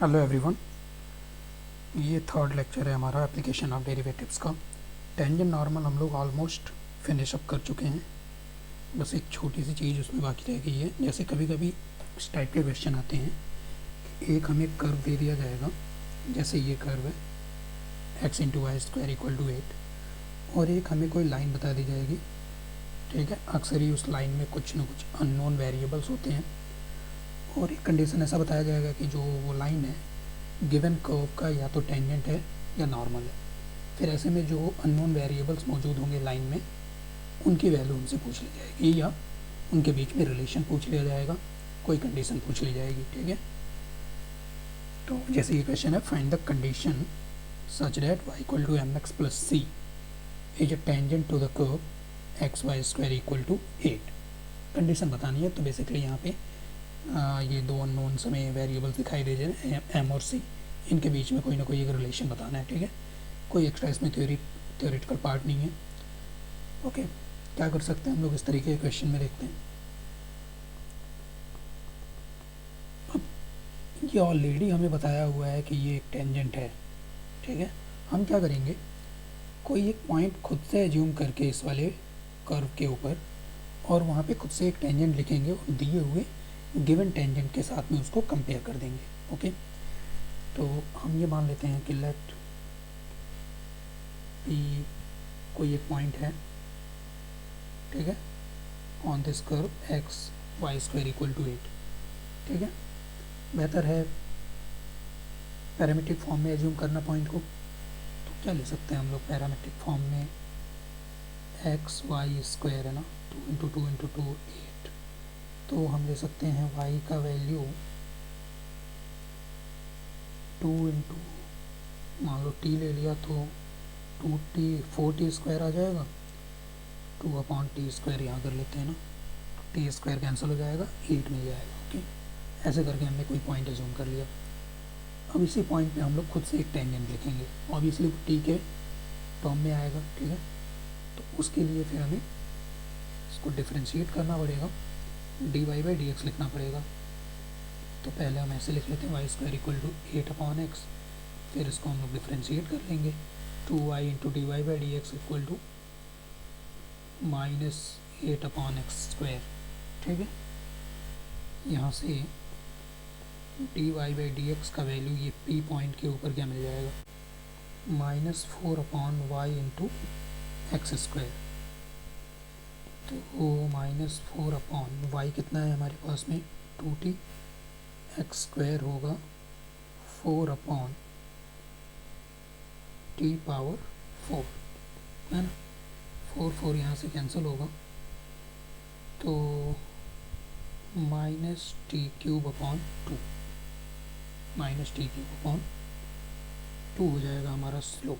Hello everyone, ये third lecture है हमारा एप्लीकेशन ऑफ डेरिवेटिव्स का। टेंजेंट नॉर्मल हम लोग ऑलमोस्ट फिनिश अप कर चुके हैं। बस एक छोटी सी चीज़ उसमें बाकी रह गई है। जैसे कभी कभी इस टाइप के क्वेश्चन आते हैं, एक हमें कर्व दे दिया जाएगा, जैसे ये कर्व है x into y square equal to 8, और एक हमें कोई लाइन बता दी जाएगी। ठीक है, अक्सर ही उस लाइन में कुछ ना कुछ अननोन वेरिएबल्स होते हैं, और एक कंडीशन ऐसा बताया जाएगा कि जो वो लाइन है गिवन कर्व का या तो टेंजेंट है या नॉर्मल है। फिर ऐसे में जो अननोन वेरिएबल्स मौजूद होंगे लाइन में, उनकी वैल्यू उनसे पूछ ली जाएगी, या उनके बीच में रिलेशन पूछ लिया जाएगा, कोई कंडीशन पूछ ली जाएगी। ठीक है, तो जैसे ये क्वेश्चन है, find the condition such that y equal to M x plus c is a tangent to the curve x y square equal to 8। Condition बतानी है। तो बेसिकली यहाँ पे ये दो अननोन हमें वेरिएबल्स दिखाई दे रहे हैं एम और सी, इनके बीच में कोई ना कोई एक रिलेशन बताना है। ठीक है, कोई एक्स्ट्रा इसमें थ्योरेटिकल पार्ट नहीं है। ओके, क्या कर सकते हैं हम लोग इस तरीके के क्वेश्चन में देखते हैं। अब ये ऑलरेडी हमें बताया हुआ है कि ये एक टेंजेंट है। ठीक है, हम क्या करेंगे, कोई एक पॉइंट खुद से एज्यूम करके इस वाले कर्व के ऊपर, और वहाँ पे खुद से एक टेंजेंट लिखेंगे और दिए हुए गिवन टेंजेंट के साथ में उसको कंपेयर कर देंगे। ओके, तो हम ये मान लेते हैं कि लेट पी कोई एक पॉइंट है। ठीक है, on this curve x y square equal to 8। ठीक है, बेहतर है पैरामीट्रिक फॉर्म में एज्यूम करना पॉइंट को। तो क्या ले सकते हैं हम लोग पैरामीट्रिक फॉर्म में, एक्स वाई स्क्वायर है ना, 2 इंटू 2 इंटू 2 8। तो हम ले सकते हैं y का वैल्यू 2 इंटू, मान लो t ले लिया तो 2t 4t स्क्वायर आ जाएगा, 2 अपॉन टी स्क्वायर यहाँ कर लेते हैं ना, टी स्क्वायर कैंसिल हो जाएगा, 8 मिल जाएगा। ओके, ऐसे करके हमने कोई पॉइंट एज्यूम कर लिया। अब इसी पॉइंट पे हम लोग खुद से एक टेंजेंट लिखेंगे, ऑब्वियसली वो टी के टर्म में आएगा। ठीक है, तो उसके लिए फिर हमें इसको डिफ्रेंशिएट करना पड़ेगा, d Y by D x लिखना पड़ेगा। तो पहले हम ऐसे लिख लेते हैं y square equal to 8 upon x, फिर इसको हम लोग डिफ्रेंशिएट कर लेंगे, 2y into d Y by D x equal to minus 8 upon x square. ठीक है, यहाँ से d Y by D x का वैल्यू ये पी पॉइंट के ऊपर क्या मिल जाएगा, -4 upon y into x square. तो -4 अपॉन वाई कितना है हमारे पास में 2t, एक्स स्क्वायर होगा 4 अपॉन टी पावर 4, है ना। 4 यहाँ से कैंसिल होगा, तो minus T cube upon 2, minus T cube upon 2 हो जाएगा हमारा स्लोप।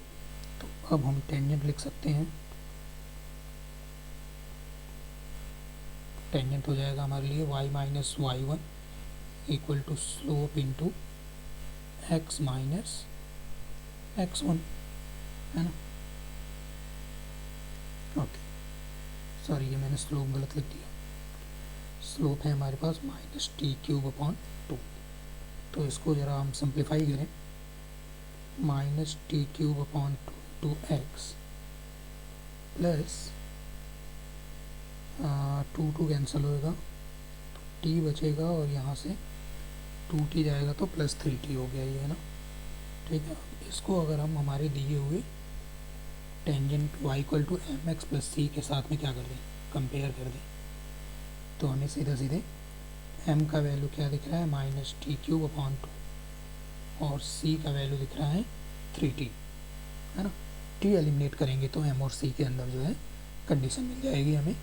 तो अब हम टेंजेंट लिख सकते हैं, टेंजेंट हो जाएगा हमारे लिए y minus y1 equal to slope into x minus x1, है ना। ओके, सॉरी ये मैंने स्लोप गलत लिख दिया। स्लोप है हमारे पास माइनस टी क्यूब अपॉन 2। तो इसको ज़रा हम सिंप्लीफाई करें, minus T cube upon 2 into x plus 2 cancel होएगा, तो टी बचेगा, और यहाँ से 2t जाएगा तो प्लस 3t हो गया ये, है ना। ठीक है, इसको अगर हम हमारे दिए हुए tangent y equal to M x plus C के साथ में क्या कर दें, कंपेयर कर दें, तो हमें सीधे सीधे m का वैल्यू क्या दिख रहा है, माइनस टी क्यूब अपॉन 2, और c का वैल्यू दिख रहा है 3t, है ना। t एलिमिनेट करेंगे तो m और c के अंदर जो है कंडीशन मिल जाएगी हमें।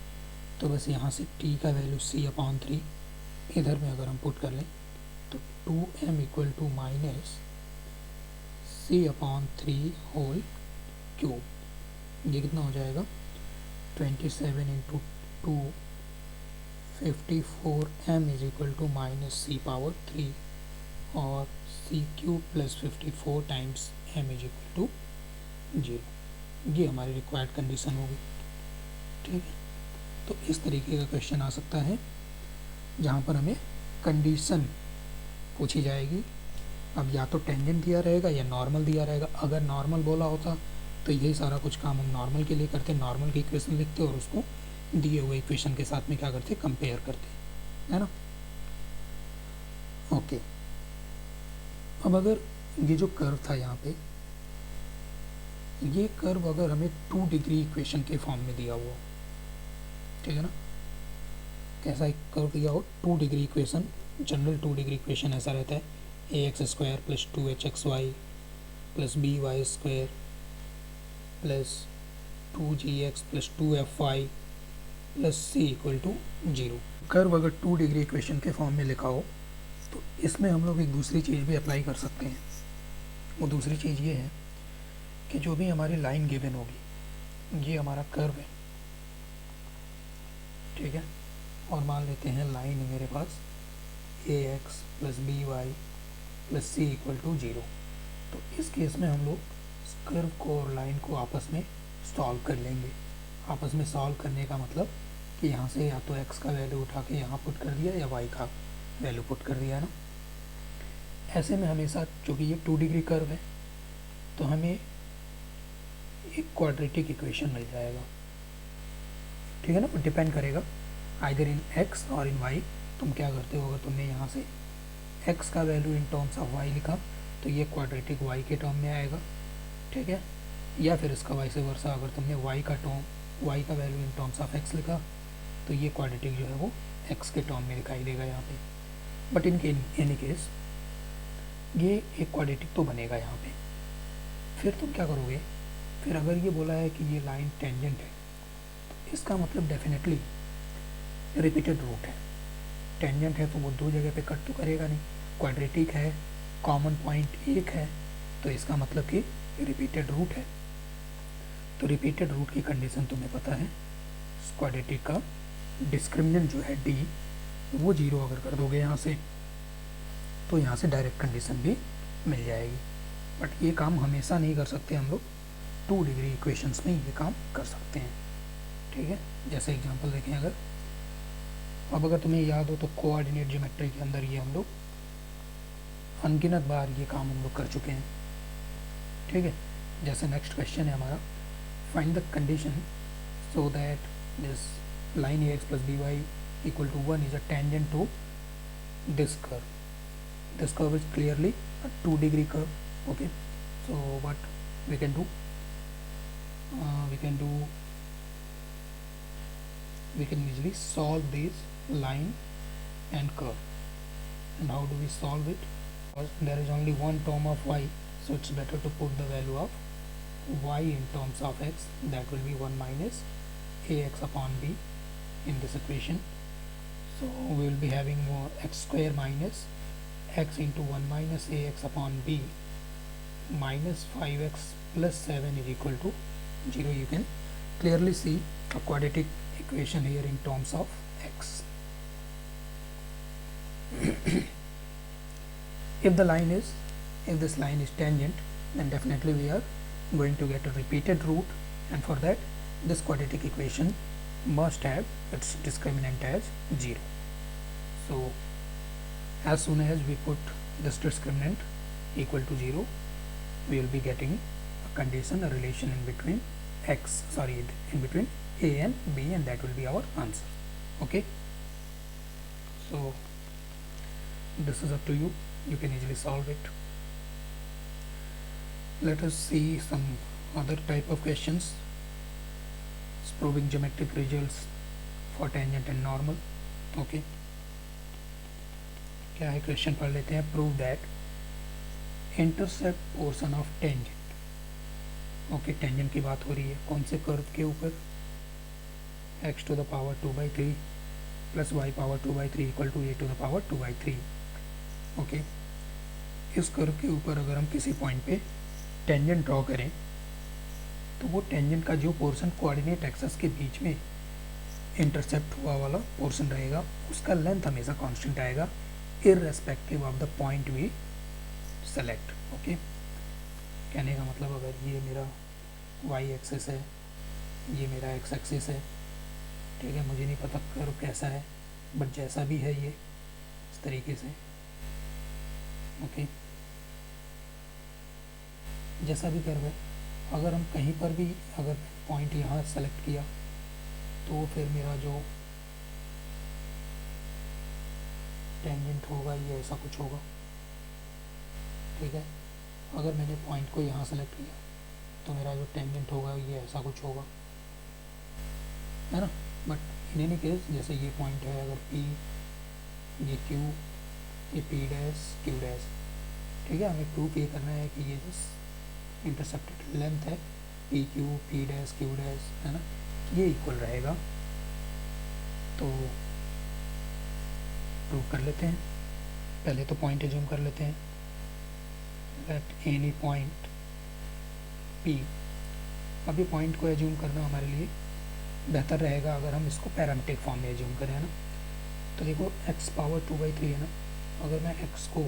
तो बस यहाँ से t का वैल्यू c अपॉन 3 इधर में अगर हम पुट कर लें, तो 2m equal to minus c upon 3 whole cube, ये कितना हो जाएगा 27 into 2 54m is equal to minus c power 3, और c cube plus 54 times m is equal to 0। ये हमारी रिक्वायर्ड कंडीशन होगी। ठीक है, तो इस तरीके का क्वेश्चन आ सकता है जहाँ पर हमें कंडीशन पूछी जाएगी अब या तो टेंजेंट दिया रहेगा या नॉर्मल दिया रहेगा। अगर नॉर्मल बोला होता तो यही सारा कुछ काम हम नॉर्मल के लिए करते, नॉर्मल की इक्वेशन लिखते और उसको दिए हुए इक्वेशन के साथ में क्या करते, कंपेयर करते, है ना। ओके, अब अगर ये जो कर्व था यहाँ पे, ये कर्व अगर हमें 2 डिग्री इक्वेशन के फॉर्म में दिया हुआ, ठीक है ना, कैसा एक कर्व दिया हो 2 degree equation, general 2 degree equation ऐसा रहता है, ax² plus 2hxy plus by² plus 2gx plus 2fy plus c equal to 0। Curve अगर 2 डिग्री इक्वेशन के फॉर्म में लिखा हो तो इसमें हम लोग एक दूसरी चीज़ भी अप्लाई कर सकते हैं। वो दूसरी चीज़ ये है कि जो भी हमारी लाइन गिवन होगी, ये हमारा कर्व है, ठीक है, और मान लेते हैं लाइन है मेरे पास ax plus by plus c equal to 0। तो इस केस में हम लोग कर्व को और लाइन को आपस में सॉल्व कर लेंगे। आपस में सॉल्व करने का मतलब कि यहाँ से या तो x का वैल्यू उठा के यहाँ पुट कर दिया या y का वैल्यू पुट कर दिया, है ना। ऐसे में हमेशा, चूँकि ये 2 डिग्री कर्व है, तो हमें एक क्वाड्रेटिक इक्वेशन मिल जाएगा, ठीक है ना। डिपेंड करेगा आइदर इन x और इन y। तुम क्या करते हो, अगर तुमने यहाँ से x का value in terms of y लिखा तो ये क्वाड्रेटिक y के टर्म में आएगा, ठीक है, या फिर इसका वाइस वर्सा, अगर तुमने y का value in terms of x लिखा तो ये क्वाड्रेटिक जो है वो x के टर्म में दिखाई देगा यहाँ पे। बट इन एनी केस ये एक क्वाड्रेटिक तो बनेगा यहाँ पे। फिर तुम क्या करोगे, फिर अगर ये बोला है कि ये लाइन टेंजेंट है तो इसका मतलब डेफिनेटली रिपीटेड रूट है। टेंजेंट है तो वो 2 जगह पे कट तो करेगा नहीं, क्वाड्रेटिक है, कॉमन पॉइंट एक है, तो इसका मतलब कि रिपीटेड रूट है। तो रिपीटेड रूट की कंडीशन तुम्हें पता है, क्वाड्रेटिक का डिस्क्रिमिनेंट जो है d, वो 0 अगर कर दोगे यहाँ से तो यहाँ से डायरेक्ट कंडीशन भी मिल जाएगी। बट ये काम हमेशा नहीं कर सकते हम लोग, 2 डिग्री इक्वेशंस में ये काम कर सकते हैं, ठीक है। जैसे एग्जांपल देखें, अगर तुम्हें याद हो तो कोऑर्डिनेट ज्योमेट्री के अंदर ये हम लोग अनगिनत बार ये काम हम लोग कर चुके हैं, ठीक है। जैसे नेक्स्ट क्वेश्चन है हमारा, find the condition so that this line ax plus by equal to 1 is a tangent to this curve. This curve is clearly a 2 degree curve. Okay, so what we can do, we can easily solve this line and curve. And how do we solve it? Because there is only one term of y, so it's better to put the value of y in terms of x. That will be 1 minus ax upon b in this equation. So we will be having more x square minus x into 1 minus ax upon b minus 5x plus 7 is equal to 0. You can clearly see a quadratic equation here in terms of x. If this line is tangent, then definitely we are going to get a repeated root, and for that this quadratic equation must have its discriminant as 0. So as soon as we put this discriminant equal to 0, we will be getting a condition, a relation in between in between a and b, and that will be our answer. Okay, so this is up to you, you can easily solve it. Let us see some other type of questions. It's proving geometric results for tangent and normal. Okay, क्या है question पढ़ लेते हैं। Prove that intercept portion of tangent. Okay, tangent की बात हो रही है कौन से कर्व के ऊपर, x टू द पावर 2/3 प्लस y power 2/3 equal to a to the power 2/3। Okay, इस कर्व के ऊपर अगर हम किसी पॉइंट पे टेंजेंट ड्रॉ करें तो वो टेंजेंट का जो पोर्शन कोऑर्डिनेट एक्सेस के बीच में इंटरसेप्ट हुआ वाला पोर्शन रहेगा, उसका लेंथ हमेशा कांस्टेंट आएगा irrespective of the point we select. Okay, कहने का मतलब अगर ये मेरा y एक्सिस है, ये मेरा x एक्सिस है, ठीक है, मुझे नहीं पता कर्व कैसा है, बट जैसा भी है ये इस तरीके से, ओके, जैसा भी कर्व है, अगर हम कहीं पर भी अगर पॉइंट यहाँ सेलेक्ट किया तो फिर मेरा जो टेंजेंट होगा ये ऐसा कुछ होगा, ठीक है। अगर मैंने पॉइंट को यहाँ सेलेक्ट किया तो मेरा जो टेंजेंट होगा ये ऐसा कुछ होगा, है ना। बट इन एनी केस जैसे ये पॉइंट है, अगर P, ये Q, ये P डैश Q डैश, ठीक है। हमें प्रूफ ये करना है कि ये जो इंटरसेप्टेड लेंथ है P Q P dash Q dash, है ना, ये इक्वल रहेगा। तो प्रूफ कर लेते हैं। पहले तो पॉइंट एज्यूम कर लेते हैं, लेट एनी पॉइंट P। अब ये पॉइंट को एज्यूम करना हमारे लिए बेहतर रहेगा अगर हम इसको पैरामीट्रिक फॉर्म में एज्यूम करें, है ना। तो देखो x पावर 2/3 है ना, अगर मैं x को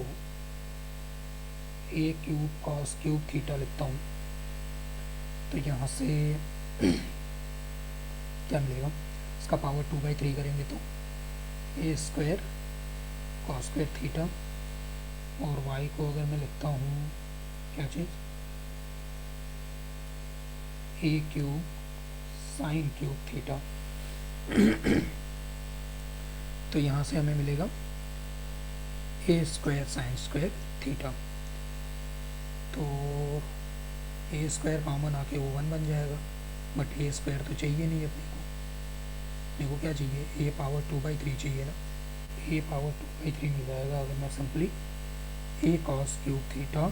a cube cos cube theta लिखता हूँ तो यहाँ से क्या मिलेगा, इसका पावर 2/3 करेंगे तो a square cos square theta, और y को अगर मैं लिखता हूँ क्या चीज़, a cube sign cube theta. तो यहाँ से हमें मिलेगा a square sine square theta. तो a स्क्वायर कॉमन आके वो 1 बन जाएगा, बट a स्क्वायर तो चाहिए नहीं अपने को क्या चाहिए, a पावर 2/3 चाहिए ना। a पावर 2/3 मिल जाएगा अगर मैं simply a cos cube theta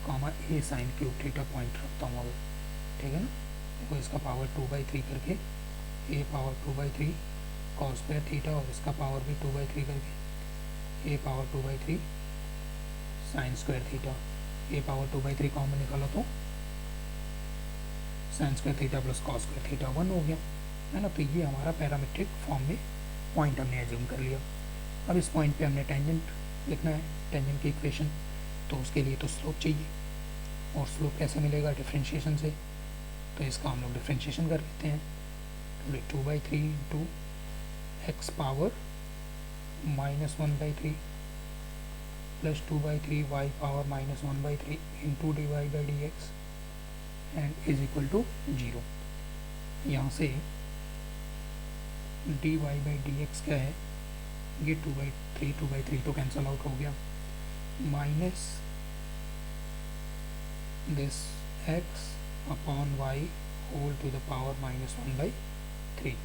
comma a sine cube theta point रखता हूँ अगर, ठीक है ना। देखो इसका पावर 2/3 करके a power 2/3 cos square theta, और इसका पावर भी 2/3 करके a power 2/3 sign square theta. a power 2/3 common निकाला तो sign square theta plus cos square theta 1 हो गया, है ना। तो ये हमारा पैरामीट्रिक फॉर्म में पॉइंट हमने एज्यूम कर लिया। अब इस पॉइंट पे हमने टेंजेंट लिखना है, टेंजेंट की इक्वेशन, तो उसके लिए तो स्लोप चाहिए, और स्लोप कैसे मिलेगा, डिफ्रेंशिएशन से। तो इसका हम लोग डिफ्रेंशिएशन कर लेते हैं। तो 2/3 इंटू एक्स पावर -1/3 प्लस 2/3 y power -1/3 into dy/dx and is equal to 0। यहाँ से dy/dx क्या है, ये 2/3 तो कैंसल आउट हो गया, minus this x upon y whole to the power -1/3,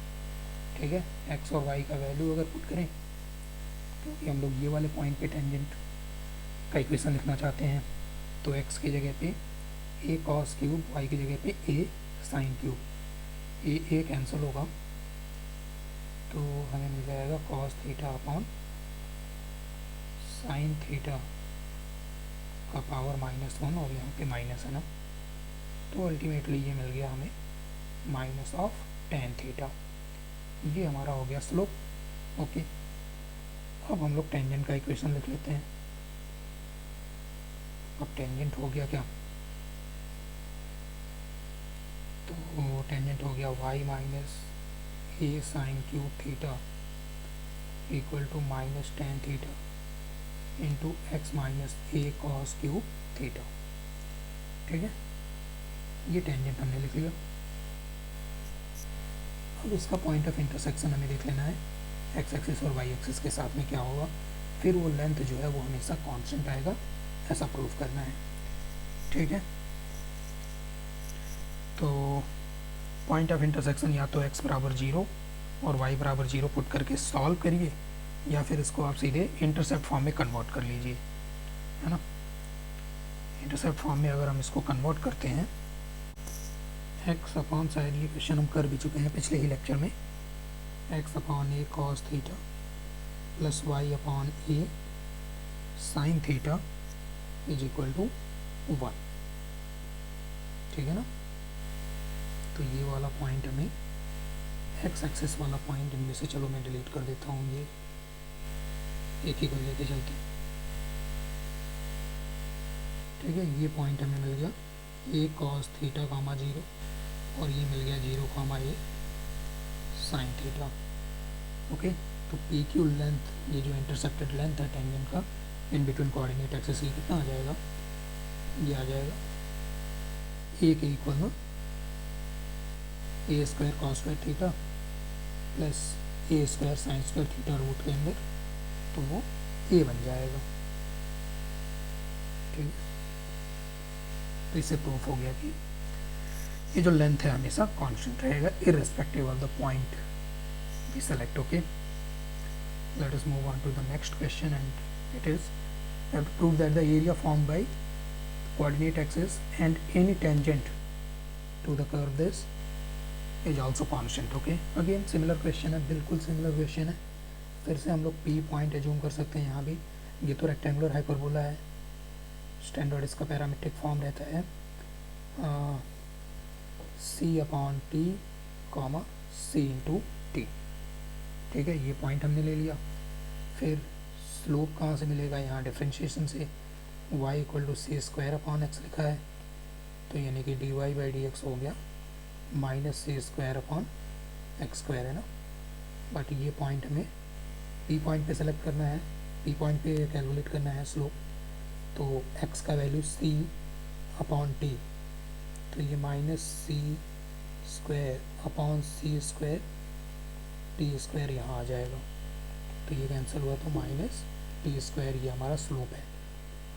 ठीक है। x और y का वैल्यू अगर पुट करें, क्योंकि हम लोग ये वाले पॉइंट पे टेंजेंट का इक्वेशन लिखना चाहते हैं, तो x की जगह पे a cos क्यूब, y की जगह पे a sine cube, a cancel होगा तो हमें मिल जाएगा cos theta upon sine theta का पावर -1, और यहाँ पे माइनस है ना, तो अल्टीमेटली ये मिल गया हमें माइनस ऑफ tan थीटा। ये हमारा हो गया स्लोप। ओके, अब हम लोग टेंजेंट का इक्वेशन लिख लेते हैं। अब टेंजेंट हो गया क्या, तो टेंजेंट हो गया y minus a sine cube theta equal to minus tan theta into x minus a cos cube theta, ठीक है। ये टेंजेंट हमने लिख लिया। अब इसका पॉइंट ऑफ इंटरसेक्शन हमें देख लेना है, एक्स एक्सिस और वाई एक्सिस के साथ में क्या होगा, फिर वो लेंथ जो है वो हमेशा कांस्टेंट आएगा, ऐसा प्रूफ करना है, ठीक है। तो पॉइंट ऑफ इंटरसेक्शन या तो x बराबर 0 और y बराबर 0 पुट करके सॉल्व करिए, या फिर इसको आप सीधे इंटरसेप्ट फॉर्म में कन्वर्ट कर लीजिए, है ना। इंटरसेप्ट फॉर्म में अगर हम इसको कन्वर्ट करते हैं, x अपॉन, शायद ये क्वेश्चन हम कर भी चुके हैं पिछले ही लेक्चर में, x upon a cos theta plus y upon a sine theta is equal to 1, ठीक है ना। तो ये वाला पॉइंट हमें एक्स एक्सिस वाला पॉइंट, इनमें से चलो मैं डिलीट कर देता हूँ, ये एक ही को लेके चलते हैं, ठीक है। ये पॉइंट हमें मिल गया a cos थीटा कामा 0, और ये मिल गया 0 कामा a साइन थीटा। ओके, तो पी क्यू लेंथ, ये जो इंटरसेप्टेड लेंथ है टेंजेंट का इन बिटवीन कोऑर्डिनेट एक्सिस, ये कितना आ जाएगा, ये आ जाएगा ए के इक्वल ना A square cos square theta plus A square sine square theta root के अंदर, तो वो ए बन जाएगा। ठीक है, तो इससे प्रूफ हो गया कि ये जो लेंथ है हमेशा कांस्टेंट रहेगा irrespective of the point we select. Okay, let us move on to the next question and it is have to prove that the area formed by coordinate axis and any tangent to the curve this is also constant. Okay, again similar question है, बिल्कुल similar question है। फिर से हम लोग P point assume कर सकते हैं यहाँ भी। ये तो रेक्टेंगुलर हाइपरबोला है, स्टैंडर्ड इसका पैरामीट्रिक फॉर्म रहता है C upon T comma C into T. ठीक है, ये पॉइंट हमने ले लिया। फिर स्लोप कहाँ से मिलेगा, यहाँ डिफ्रेंशिएशन से y equal to c square upon x लिखा है, तो यानी कि dy बाई डी एक्स हो गया माइनस सी स्क्वायर अपॉन एक्स स्क्वायर है ना। बट ये पॉइंट हमें p पॉइंट पे सेलेक्ट करना है, p पॉइंट पे कैलकुलेट करना है स्लोप, तो x का वैल्यू c अपॉन टी, तो ये माइनस सी स्क्वायर अपॉन सी स्क्वायर टी स्क्वायर यहाँ आ जाएगा, तो ये कैंसिल हुआ, तो माइनस टी स्क्वायर ये हमारा स्लोप है।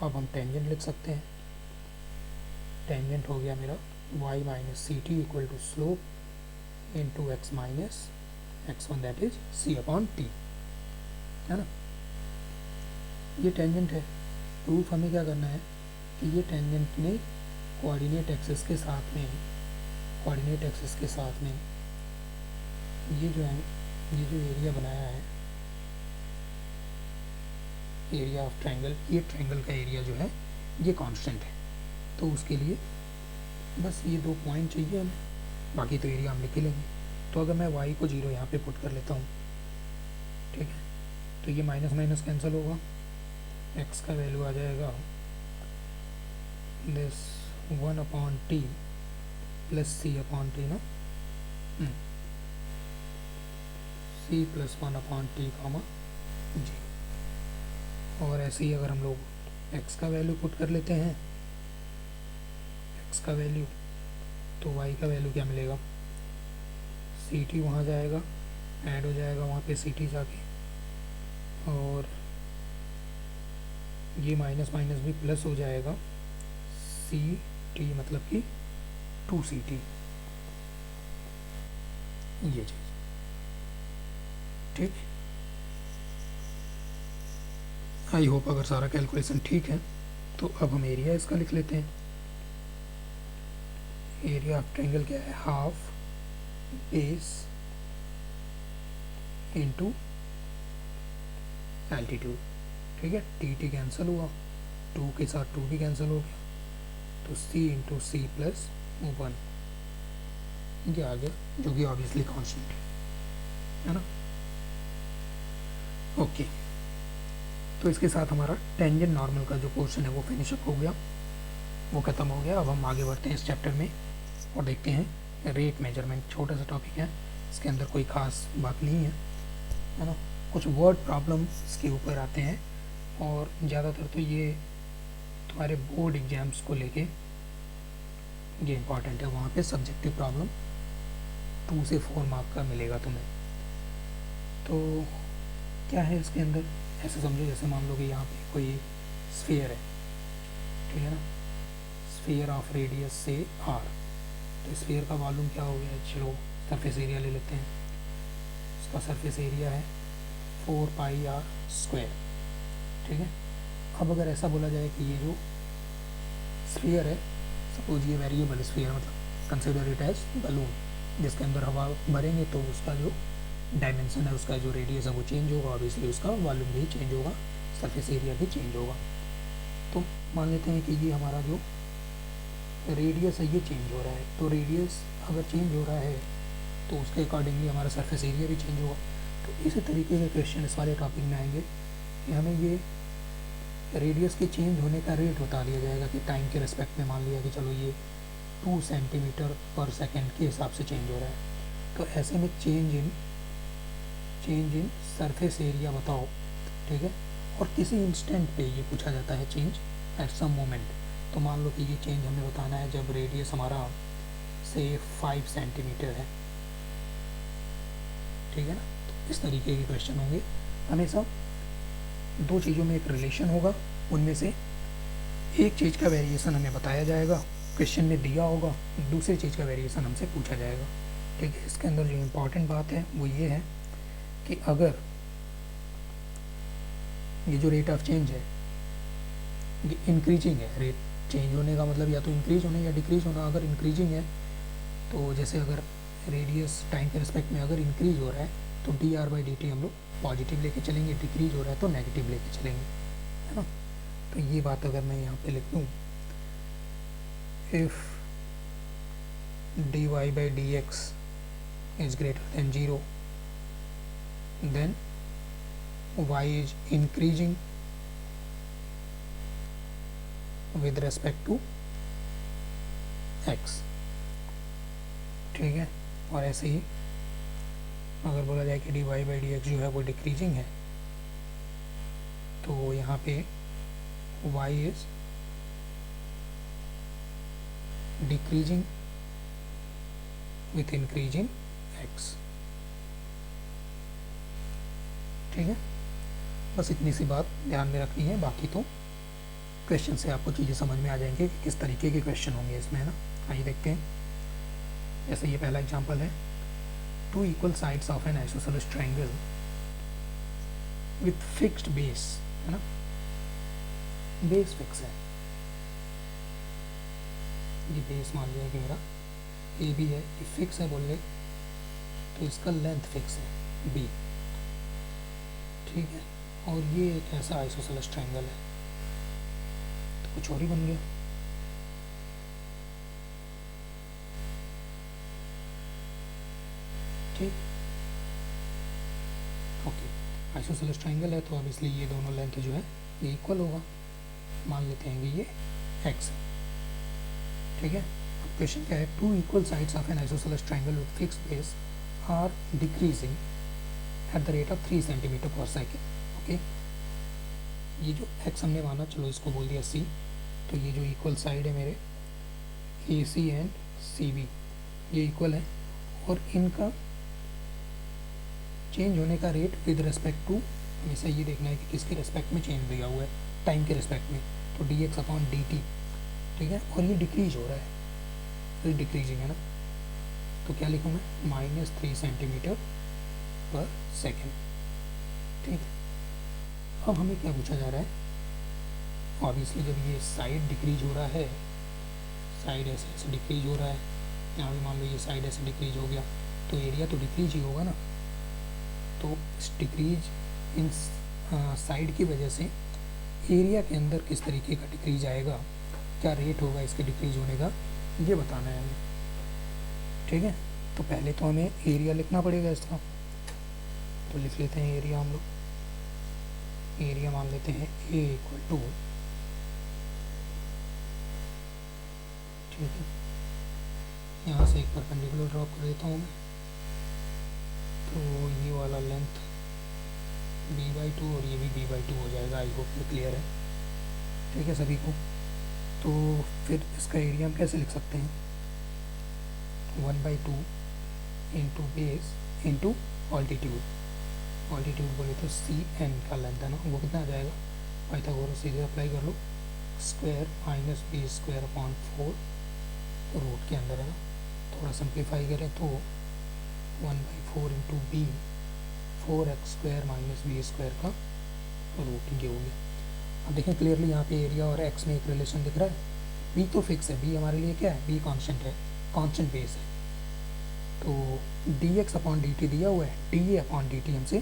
अब हम टेंजेंट लिख सकते हैं, टेंजेंट हो गया मेरा y minus c t equal to slope into x minus x one that is c upon t, है ना। ये टेंजेंट है। प्रूफ हमें क्या करना है कि ये टेंजेंट ने कोऑर्डिनेट एक्सिस के साथ में, कोऑर्डिनेट एक्सिस के साथ में ये जो है, ये जो एरिया बनाया है, एरिया ऑफ ट्रायंगल, ये ट्रायंगल का एरिया जो है ये कांस्टेंट है। तो उसके लिए बस ये दो पॉइंट चाहिए हमें, बाकी तो एरिया हम लिख ही लेंगे। तो अगर मैं y को 0 यहाँ पे पुट कर लेता हूँ, ठीक है, तो ये माइनस माइनस कैंसिल होगा, x का वैल्यू आ जाएगा this 1 upon T plus c upon T ना, c plus 1 upon T comma जी। और ऐसे ही अगर हम लोग x का वैल्यू पुट कर लेते हैं, x का वैल्यू, तो y का वैल्यू क्या मिलेगा, सी टी वहाँ जाएगा, ऐड हो जाएगा वहाँ पे सी टी जाके, और ये माइनस माइनस भी प्लस हो जाएगा, सी टी मतलब कि 2ct, ये चीज़। ठीक, आई होप अगर सारा कैलकुलेशन ठीक है, तो अब हम एरिया इसका लिख लेते हैं। एरिया ऑफ ट्रायंगल क्या है, हाफ बेस इंटू एल्टीट्यूड। ठीक है, टी टी कैंसिल हुआ, 2 के साथ 2 भी कैंसिल हो गया, तो c इंटू सी प्लस 1 ये आ गया, जो कि ऑब्वियसली कॉन्स्टेंट है ना। ओके, तो इसके साथ हमारा टेंजेंट नॉर्मल का जो पोर्शन है वो फिनिश अप हो गया, वो ख़त्म हो गया। अब हम आगे बढ़ते हैं इस चैप्टर में और देखते हैं रेट मेजरमेंट। छोटा सा टॉपिक है, इसके अंदर कोई ख़ास बात नहीं है ना। कुछ वर्ड प्रॉब्लम इसके ऊपर आते हैं, और ज़्यादातर तो ये तुम्हारे बोर्ड एग्जाम्स को लेके ये इम्पॉर्टेंट है। वहाँ पे सब्जेक्टिव प्रॉब्लम 2 से 4 मार्क का मिलेगा तुम्हें। तो क्या है इसके अंदर, ऐसे समझो जैसे मान लो कि यहाँ पे कोई स्फीयर है, ठीक है ना, स्फीयर ऑफ रेडियस से r, तो स्फीयर का वॉल्यूम क्या हो गया, चलो सरफेस एरिया ले लेते हैं। इसका सरफेस एरिया है 4πr², ठीक है। अब अगर ऐसा बोला जाए कि ये जो स्फीयर है, सपोज ये वेरिएबल स्फीयर, मतलब कंसिडर इट एज बलून, जिसके अंदर हवा भरेंगे तो उसका जो डायमेंशन है, उसका जो रेडियस है वो चेंज होगा, ऑब्वियसली उसका वॉल्यूम भी चेंज होगा, सरफेस एरिया भी चेंज होगा। तो मान लेते हैं कि ये हमारा जो रेडियस है ये चेंज हो रहा है, तो रेडियस अगर चेंज हो रहा है तो उसके अकॉर्डिंगली हमारा सरफेस एरिया भी चेंज होगा। तो इसी तरीके के क्वेश्चन इस वाले टॉपिक में आएंगे कि हमें ये रेडियस के चेंज होने का रेट बता दिया जाएगा कि टाइम के रिस्पेक्ट में मान लिया कि चलो ये 2 सेंटीमीटर पर सेकेंड के हिसाब से चेंज हो रहा है। तो ऐसे में चेंज इन सरफेस एरिया बताओ, ठीक है। और किसी इंस्टेंट पे ये पूछा जाता है चेंज एट सम मोमेंट, तो मान लो कि ये चेंज हमें बताना है जब रेडियस हमारा से 5 सेंटीमीटर है, ठीक है ना। तो इस तरीके के क्वेश्चन होंगे हमेशा। दो चीज़ों में एक रिलेशन होगा, उनमें से एक चीज़ का वेरिएशन हमें बताया जाएगा, क्वेश्चन में दिया होगा, दूसरी चीज़ का वेरिएशन हमसे पूछा जाएगा, ठीक है। इसके अंदर जो इम्पोर्टेंट बात है वो ये है कि अगर ये जो रेट ऑफ चेंज है ये इंक्रीजिंग है, रेट चेंज होने का मतलब या तो इंक्रीज होना या डिक्रीज होना, अगर इंक्रीजिंग है तो जैसे अगर रेडियस टाइम के रिस्पेक्ट में अगर इंक्रीज हो रहा है तो D R by d T हम लोग पॉजिटिव लेके चलेंगे, डिक्रीज हो रहा है तो नेगेटिव लेके चलेंगे, है ना। तो ये बात अगर मैं यहाँ पे लिख दूँ, if dy by dx is greater than 0 then y is increasing with respect to x, ठीक है। और ऐसे ही अगर बोला जाए कि dy by dx जो है वो डिक्रीजिंग है तो यहाँ पे y is decreasing with increasing x, ठीक है। बस इतनी सी बात ध्यान में रखनी है, बाकी तो क्वेश्चन से आपको चीज़ें समझ में आ जाएंगे कि किस तरीके के क्वेश्चन होंगे इसमें, है ना। आइए देखते हैं। जैसे ये पहला एग्जांपल है, two equal sides of an isosceles triangle with fixed base, है ना, बेस फिक्स है, ये बेस मान लिया कि मेरा ए बी है, ये फिक्स है बोले तो इसका लेंथ फिक्स है बी, ठीक है। और ये एक ऐसा आइसोसेलेस ट्रायंगल है तो कुछ और ही बन गया, ठीक, ओके। आइसोसेलेस ट्रायंगल है तो अब इसलिए ये दोनों लेंथ जो है ये इक्वल होगा, मान लेते हैं कि ये एक्स है, ठीक है। अब क्वेश्चन क्या है, two equal sides of an isosceles triangle with fixed base are decreasing at the rate of 3 centimetre पर सेकेंड, ओके। ये जो एक्स हमने माना, चलो इसको बोल दिया सी, तो ये जो इक्वल साइड है मेरे ए सी एंड सी बी ये इक्वल है और इनका चेंज होने का रेट विद रिस्पेक्ट टू, हमेशा ये देखना है कि किसके रिस्पेक्ट में चेंज दिया हुआ है, टाइम के रिस्पेक्ट में, तो d x upon D T, ठीक है। और ये डिक्रीज हो रहा है तो ये डिक्रीजिंग है ना, तो क्या लिखूँ मैं, -3 सेंटीमीटर पर सेकेंड, ठीक है। अब हमें क्या पूछा जा रहा है, ऑब्वियसली जब ये साइड डिक्रीज हो रहा है, साइड ऐसे ऐसे डिक्रीज हो रहा है, यहाँ भी मान लो ये साइड ऐसे डिक्रीज हो गया तो एरिया तो डिक्रीज ही होगा ना। तो इस डिक्रीज इन साइड की वजह से एरिया के अंदर किस तरीके का डिक्रीज आएगा, क्या रेट होगा इसके डिक्रीज होने का, ये बताना है हमें, ठीक है। तो पहले तो हमें एरिया लिखना पड़ेगा इसका, तो लिख लेते हैं एरिया हम लोग, एरिया मान लेते हैं ए इक्वल टू, ठीक है, यहाँ से एक परपेंडिकुलर ड्रॉप कर देता हूँ मैं, तो ये वाला लेंथ b/2 और ये भी b/2 हो जाएगा। आई होप ये क्लियर है, ठीक है सभी को। तो फिर इसका एरिया हम कैसे लिख सकते हैं, 1/2 into base into altitude, altitude बोले तो सी एन का लेंथ है ना, वो कितना आ जाएगा, पाइथागोरस सीधे अप्लाई कर लो, square minus B square upon 4 root के अंदर है ना, थोड़ा सिंप्लीफाई करें तो 1/4 into B 4x square minus B square का रूट ये हो गया। अब देखें क्लियरली यहाँ पे एरिया और x में एक रिलेशन दिख रहा है, b तो फिक्स है, b हमारे लिए क्या है, b कांस्टेंट है, कांस्टेंट बेस है, तो dx अपॉन dt दिया हुआ है, dA अपॉन dt हमसे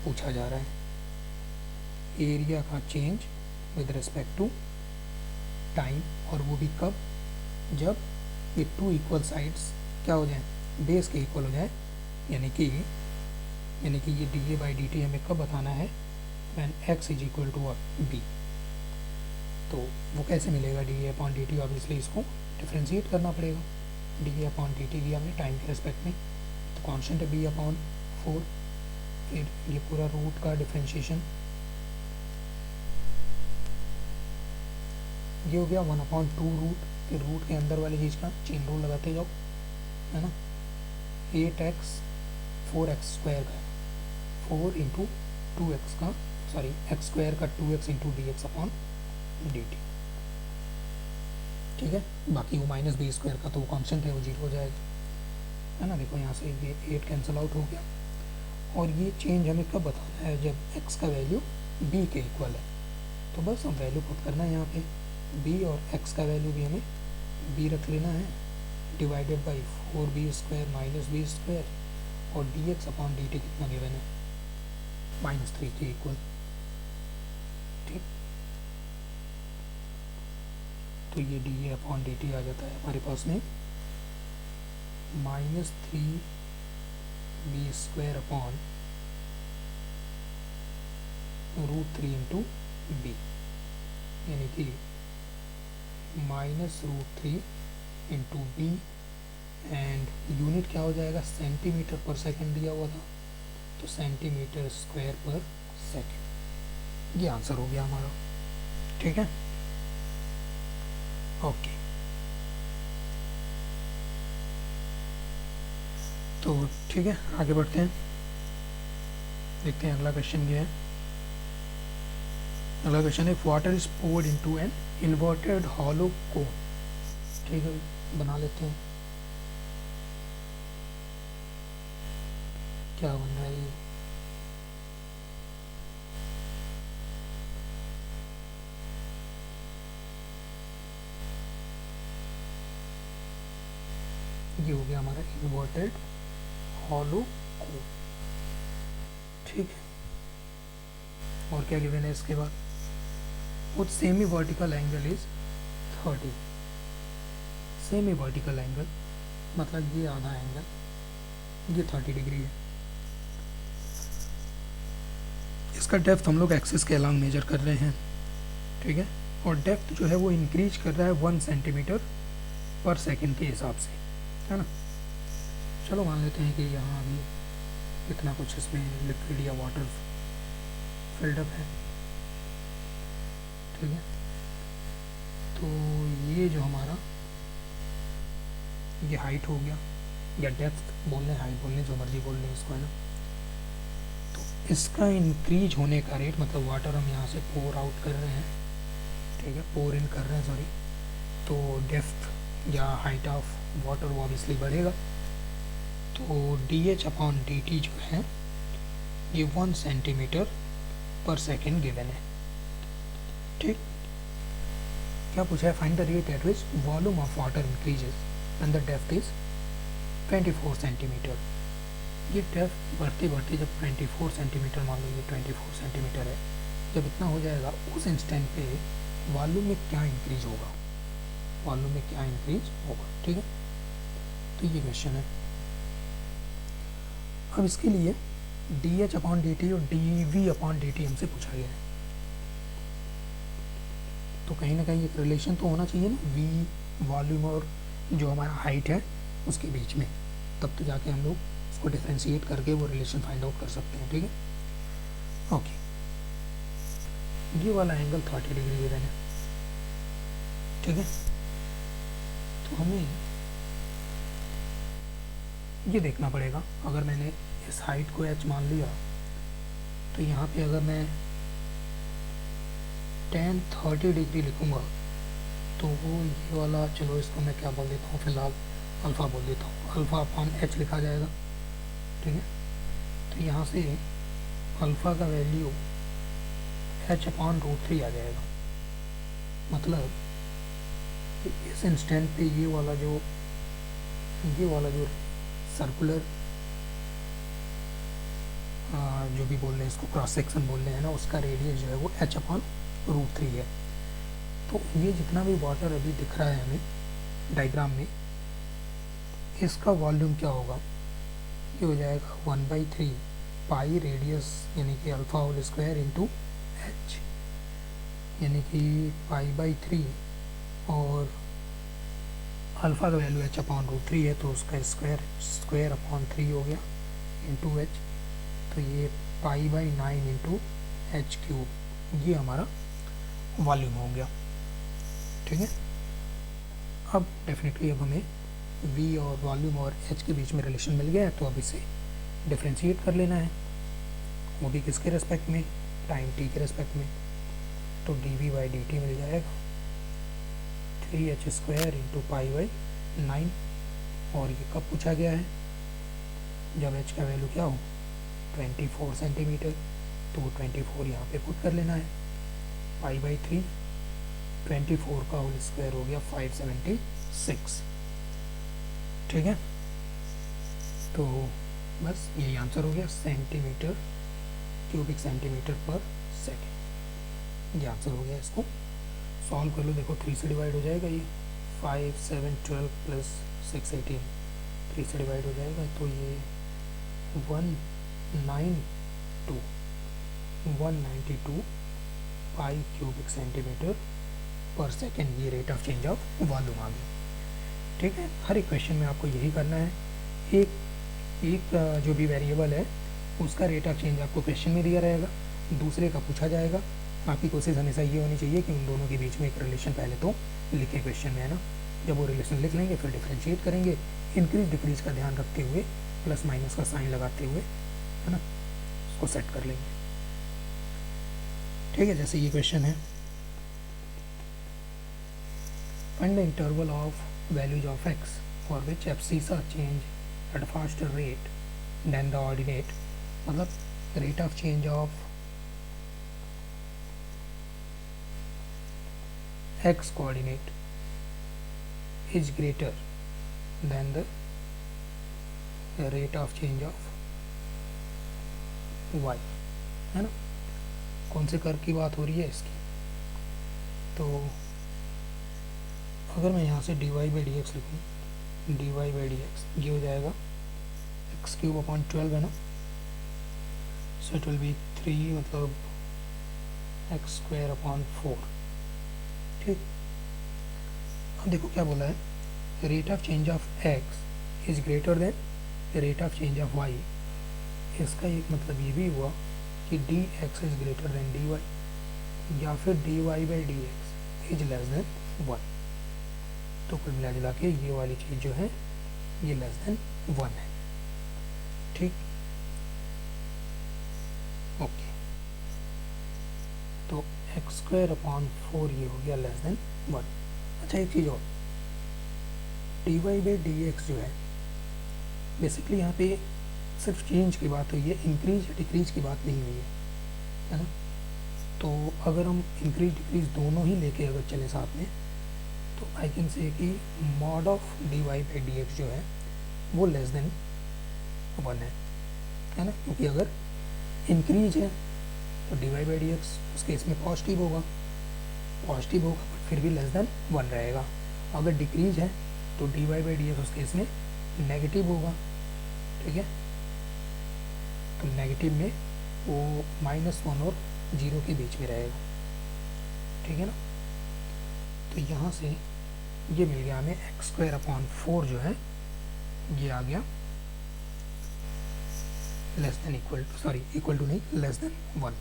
पूछा जा रहा है, एरिया का change with respect to time, और वो भी कब, जब ये टू इक्वल साइड्स क्या हो जाए, बेस के इक्वल हो जाए, यानी कि ये dA बाई dt हमें कब बताना है, when x is equal to b। तो वो कैसे मिलेगा dA अपॉन dt, ऑब्वियसली इसको डिफ्रेंशिएट करना पड़ेगा, dA अपॉन dt दिया हमने टाइम के रिस्पेक्ट में, तो कांस्टेंट है b अपॉन 4, फिर ये पूरा रूट का डिफ्रेंशिएशन ये हो गया 1/2 रूट, फिर रूट के अंदर वाली चीज़ का चेन रूल लगाते जाओ, है ना। 8x 4x स्क्वायर का 4 इंटू 2x का सॉरी एक्स स्क्वायर का 2x into D x upon D T, ठीक है। बाकी वो माइनस बी स्क्वायर का तो वो कॉन्स्टेंट है, वो 0 हो जाएगा, है ना। देखो यहाँ से ये 8 कैंसिल आउट हो गया। और ये चेंज हमें कब बताना है, जब x का वैल्यू b के इक्वल है। तो बस हम वैल्यू पुट करना है यहाँ पे b, और x का वैल्यू भी हमें b रख लेना है, divided by 4b square minus B square, और D x upon D T कितना गिवन है, -3 के इक्वल, ठीक। तो ये D A upon D T आ जाता है हमारे पास में -3b square upon √3 into B, यानी कि -√3 इंटू बी, एंड यूनिट क्या हो जाएगा, सेंटीमीटर पर सेकंड दिया हुआ था, तो सेंटीमीटर स्क्वायर पर सेकंड। ये आंसर हो गया हमारा, ठीक है। ओके, तो ठीक है, आगे बढ़ते हैं, देखते हैं अगला क्वेश्चन क्या है। अगला क्वेश्चन है water is poured into an inverted hollow cone, ठीक है, बना लेते हैं। क्या बन रहा है ये हो गया हमारा इन्वर्टेड हॉलो कोन, ठीक है। और क्या गिवन है इसके बाद, वो semi vertical angle is 30, semi vertical angle मतलब ये आधा एंगल, ये 30 डिग्री है। इसका डेप्थ हम लोग एक्सिस के अलॉन्ग मेजर कर रहे हैं, ठीक है। और डेप्थ जो है वो इंक्रीज कर रहा है 1 सेंटीमीटर पर सेकंड के हिसाब से, है ना। चलो मान लेते हैं कि यहाँ अभी इतना कुछ इसमें लिक्विड या वाटर फिल्डअप है, ठीक है। तो ये जो हमारा ये हाइट हो गया, या डेप्थ बोलने हाइट बोलने जो मर्जी बोल लें इसको, है ना। तो इसका इंक्रीज होने का रेट, मतलब वाटर हम यहाँ से पोर आउट कर रहे हैं, ठीक है, पोर इन कर रहे हैं सॉरी, तो डेप्थ या हाइट ऑफ वाटर वो ऑब्वियसली बढ़ेगा। तो D h upon D T जो है ये 1 सेंटीमीटर पर सेकेंड गिवन है, ठीक। क्या पूछा है, find the rate at which volume of water increases and the depth is 24 centimetre. ये डेप्थ बढ़ते बढ़ते जब 24 सेंटीमीटर, मान लो ये 24 सेंटीमीटर है, जब इतना हो जाएगा उस इंस्टेंट पे वॉल्यूम में क्या इंक्रीज होगा, वॉल्यूम में क्या इंक्रीज होगा, ठीक है। तो ये क्वेश्चन है। अब इसके लिए d h upon D t और d v upon D t हमसे पूछा गया है, तो कहीं ना कहीं एक रिलेशन तो होना चाहिए ना, वी वॉल्यूम और जो हमारा हाइट है उसके बीच में, तब तो जाके हम लोग उसको डिफ्रेंशिएट करके वो रिलेशन फाइंड आउट कर सकते हैं, ठीक है। ओके, ये वाला एंगल 30 डिग्री गिवन है, ठीक है। तो हमें ये देखना पड़ेगा, अगर मैंने इस हाइट को h मान लिया, तो यहाँ पे अगर मैं tan 30 डिग्री लिखूँगा तो वो ये वाला, चलो इसको मैं क्या बोल देता हूँ फिलहाल, अल्फ़ा बोल देता हूँ, अल्फ़ा अपॉन h लिखा जाएगा, ठीक है। तो यहाँ से अल्फ़ा का वैल्यू h अपॉन √3 आ जाएगा, मतलब कि इस इंस्टेंट पे ये वाला जो सर्कुलर जो भी बोल रहे हैं इसको क्रॉस सेक्शन बोल रहे हैं ना, उसका रेडियस जो है वो h अपॉन √3 है। तो ये जितना भी वाटर अभी दिख रहा है हमें डायग्राम में, इसका वॉल्यूम क्या होगा, ये हो जाएगा 1/3 पाई रेडियस यानी कि alpha whole square into h, यानी कि पाई/3, और अल्फ़ा का वैल्यू h अपॉन √3 है, तो उसका स्क्वायर अपॉन 3 हो गया इंटू h, तो ये पाई/9 इंटू h क्यूब, ये हमारा वॉल्यूम हो गया, ठीक है। अब डेफिनेटली अब हमें v और वॉल्यूम और h के बीच में रिलेशन मिल गया है, तो अब इसे डिफ्रेंशिएट कर लेना है, वो भी किसके रेस्पेक्ट में, टाइम t के रेस्पेक्ट में। तो dv/dt मिल जाएगा 3h² इंटू π/9, और ये कब पूछा गया है, जब h का वैल्यू क्या हो 24 सेंटीमीटर, तो 24 यहाँ पे पुट कर लेना है, π/3 24 का होल स्क्वायर हो गया 576, ठीक है। तो बस यही आंसर हो गया, सेंटीमीटर क्यूबिक सेंटीमीटर पर सेकेंड, ये आंसर हो गया। इसको सॉल्व कर लो, देखो 3 से डिवाइड हो जाएगा, ये 5 7 12 प्लस 6 18 3 से डिवाइड हो जाएगा, तो ये 192 पाई क्यूबिक सेंटीमीटर पर सेकेंड, ये rate of change of volume आ गया, ठीक है। हर एक क्वेश्चन में आपको यही करना है, एक जो भी वेरिएबल है उसका रेट ऑफ चेंज आपको क्वेश्चन में दिया रहेगा, दूसरे का पूछा जाएगा। आपकी कोशिश हमेशा ये होनी चाहिए कि उन दोनों के बीच में एक रिलेशन पहले तो लिखें क्वेश्चन में, है ना। जब वो रिलेशन लिख लेंगे फिर डिफ्रेंशिएट करेंगे, इंक्रीज डिक्रीज का ध्यान रखते हुए, प्लस माइनस का साइन लगाते हुए, है ना, उसको सेट कर लेंगे, ठीक है। जैसे ये क्वेश्चन है, find the interval of values of x for which abscissa change at faster rate than the ordinate, मतलब rate of change of x coordinate is greater than the rate of change of y, है ना। कौन से curve की बात हो रही है इसकी, तो अगर मैं यहाँ से dy/dx लिखूँ, dy/dx ये हो जाएगा x³/12 है ना, सो इट विल बी 3, मतलब x²/4, ठीक। अब देखो क्या बोला है, rate of change of x is greater than rate of change of y। इसका एक मतलब ये भी हुआ कि dx is greater than dy, या फिर dy/dx इज लेस देन 1। तो कुल मिला जुला के ये वाली चीज़ जो है ये लेस देन 1 है, ठीक, ओके। तो x²/4 ये हो गया लेस देन 1। अच्छा एक चीज़ और, dy/dx जो है बेसिकली यहाँ पे सिर्फ चेंज की बात हुई है, इंक्रीज या डिक्रीज की बात नहीं हुई है ना। तो अगर हम इंक्रीज डिक्रीज दोनों ही लेके अगर चले साथ में, तो आई कैन से कि मॉड ऑफ dy/dx जो है वो लेस देन 1 है ना, क्योंकि अगर इंक्रीज है तो dy/dx उस केस में पॉजिटिव होगा बट फिर भी लेस देन 1 रहेगा। अगर डिक्रीज है तो dy/dx उस केस में नेगेटिव होगा, ठीक है। तो नेगेटिव में वो -1 और 0 के बीच में रहेगा, ठीक है ना। तो यहाँ से ये मिल गया हमें x²/4 जो है ये आ गया लेस देन इक्वल टू नहीं, लेस देन 1।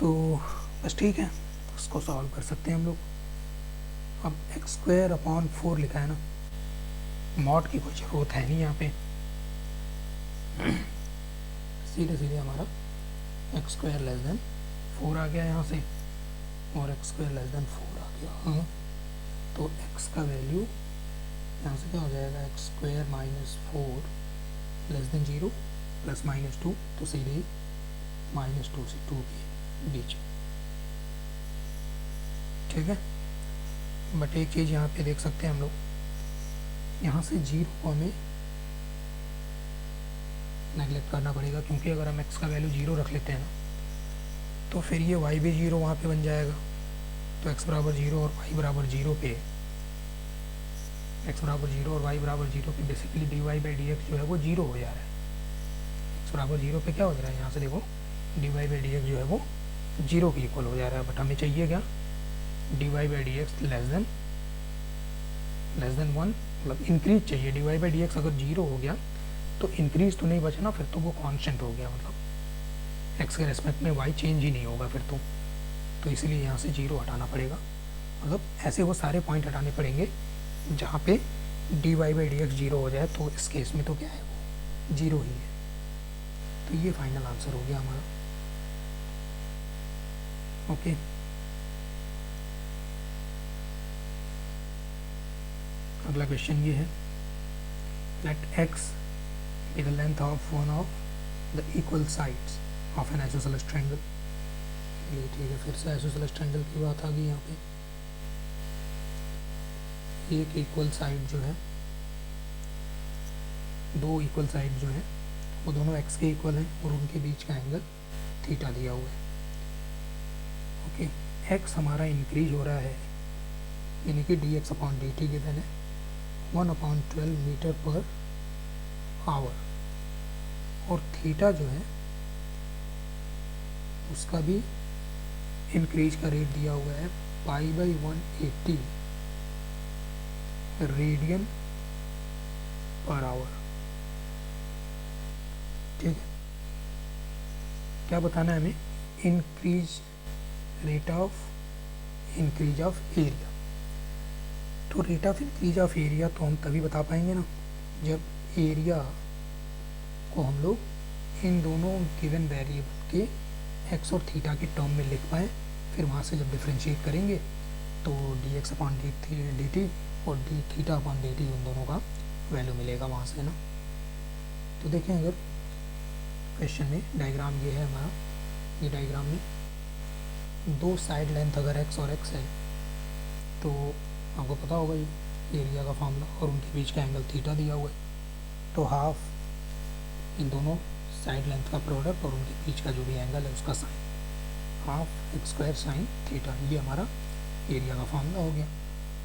तो बस ठीक है, उसको सॉल्व कर सकते हैं हम लोग। अब x²/4 लिखा है ना, मॉड की कोई ज़रूरत है नहीं यहाँ पे, सीधे हमारा x² लेस देन 4 आ गया यहाँ से, और x² लेस देन 4 आ गया, हाँ। तो x का वैल्यू यहाँ से क्या हो जाएगा, x² -4 लेस देन 0 प्लस -2, तो सीधे ही -2 से 2 के बीच, ठीक है। बट एक चीज़ यहाँ पे देख सकते हैं हम लोग, यहाँ से 0 को हमें नेगलेक्ट करना पड़ेगा, क्योंकि अगर हम x का वैल्यू 0 रख लेते हैं ना, तो फिर ये y भी 0 वहाँ पे बन जाएगा। तो x बराबर 0 और y बराबर 0 पे, x बराबर 0 और y बराबर 0 पे बेसिकली dy/dx जो है वो 0 हो जा रहा है। x बराबर 0 पे क्या हो जा रहा है, यहाँ से देखो dy/dx जो है वो 0 के इक्वल हो जा रहा है। बट हमें चाहिए क्या, dy/dx लेस देन 1, मतलब इंक्रीज चाहिए। dy/dx अगर 0 हो गया तो इंक्रीज तो नहीं बचा ना, फिर तो वो कांस्टेंट हो गया, मतलब x के रेस्पेक्ट में y चेंज ही नहीं होगा फिर तो इसलिए यहाँ से 0 हटाना पड़ेगा। मतलब ऐसे वो सारे पॉइंट हटाने पड़ेंगे जहाँ पे dy by D x zero हो जाए, तो इस केस में तो क्या है वो जीरो ही है। तो ये फाइनल आंसर हो गया हमारा। ओके, अगला क्वेश्चन ये है, late x be the length of one of the equal sides of an isosceles triangle। ये ठीक है, फिर से isosceles triangle की बात आ गई यहाँ पे। एक इक्वल साइड जो है, दो इक्वल साइड जो है वो दोनों x के इक्वल हैं और उनके बीच का एंगल थीटा दिया हुआ है। ओके, x हमारा इंक्रीज हो रहा है, यानी कि dx अपॉन dt गिवन है 1/12 मीटर पर आवर, और थीटा जो है उसका भी इंक्रीज का रेट दिया हुआ है π/180 रेडियन पर आवर। ठीक है, क्या बताना है हमें, rate of increase of area. तो rate of increase of area तो हम तभी बता पाएंगे ना जब एरिया को हम लोग इन दोनों गिवन वेरिएबल के एक्स और थीटा के टर्म में लिख पाएँ। फिर वहाँ से जब डिफ्रेंशिएट करेंगे तो d x upon D t और d theta upon D t उन दोनों का वैल्यू मिलेगा वहाँ से ना। तो देखें, अगर क्वेश्चन में डायग्राम ये है हमारा, ये डायग्राम में दो साइड लेंथ अगर एक्स और एक्स है तो आपको पता होगा ये एरिया का फार्मूला, और उनके बीच का एंगल थीटा दिया हुआ है। तो हाफ इन दोनों साइड लेंथ का प्रोडक्ट और उनके बीच का जो भी एंगल है उसका sine, half x square sine theta, ये हमारा एरिया का फार्मूला हो गया।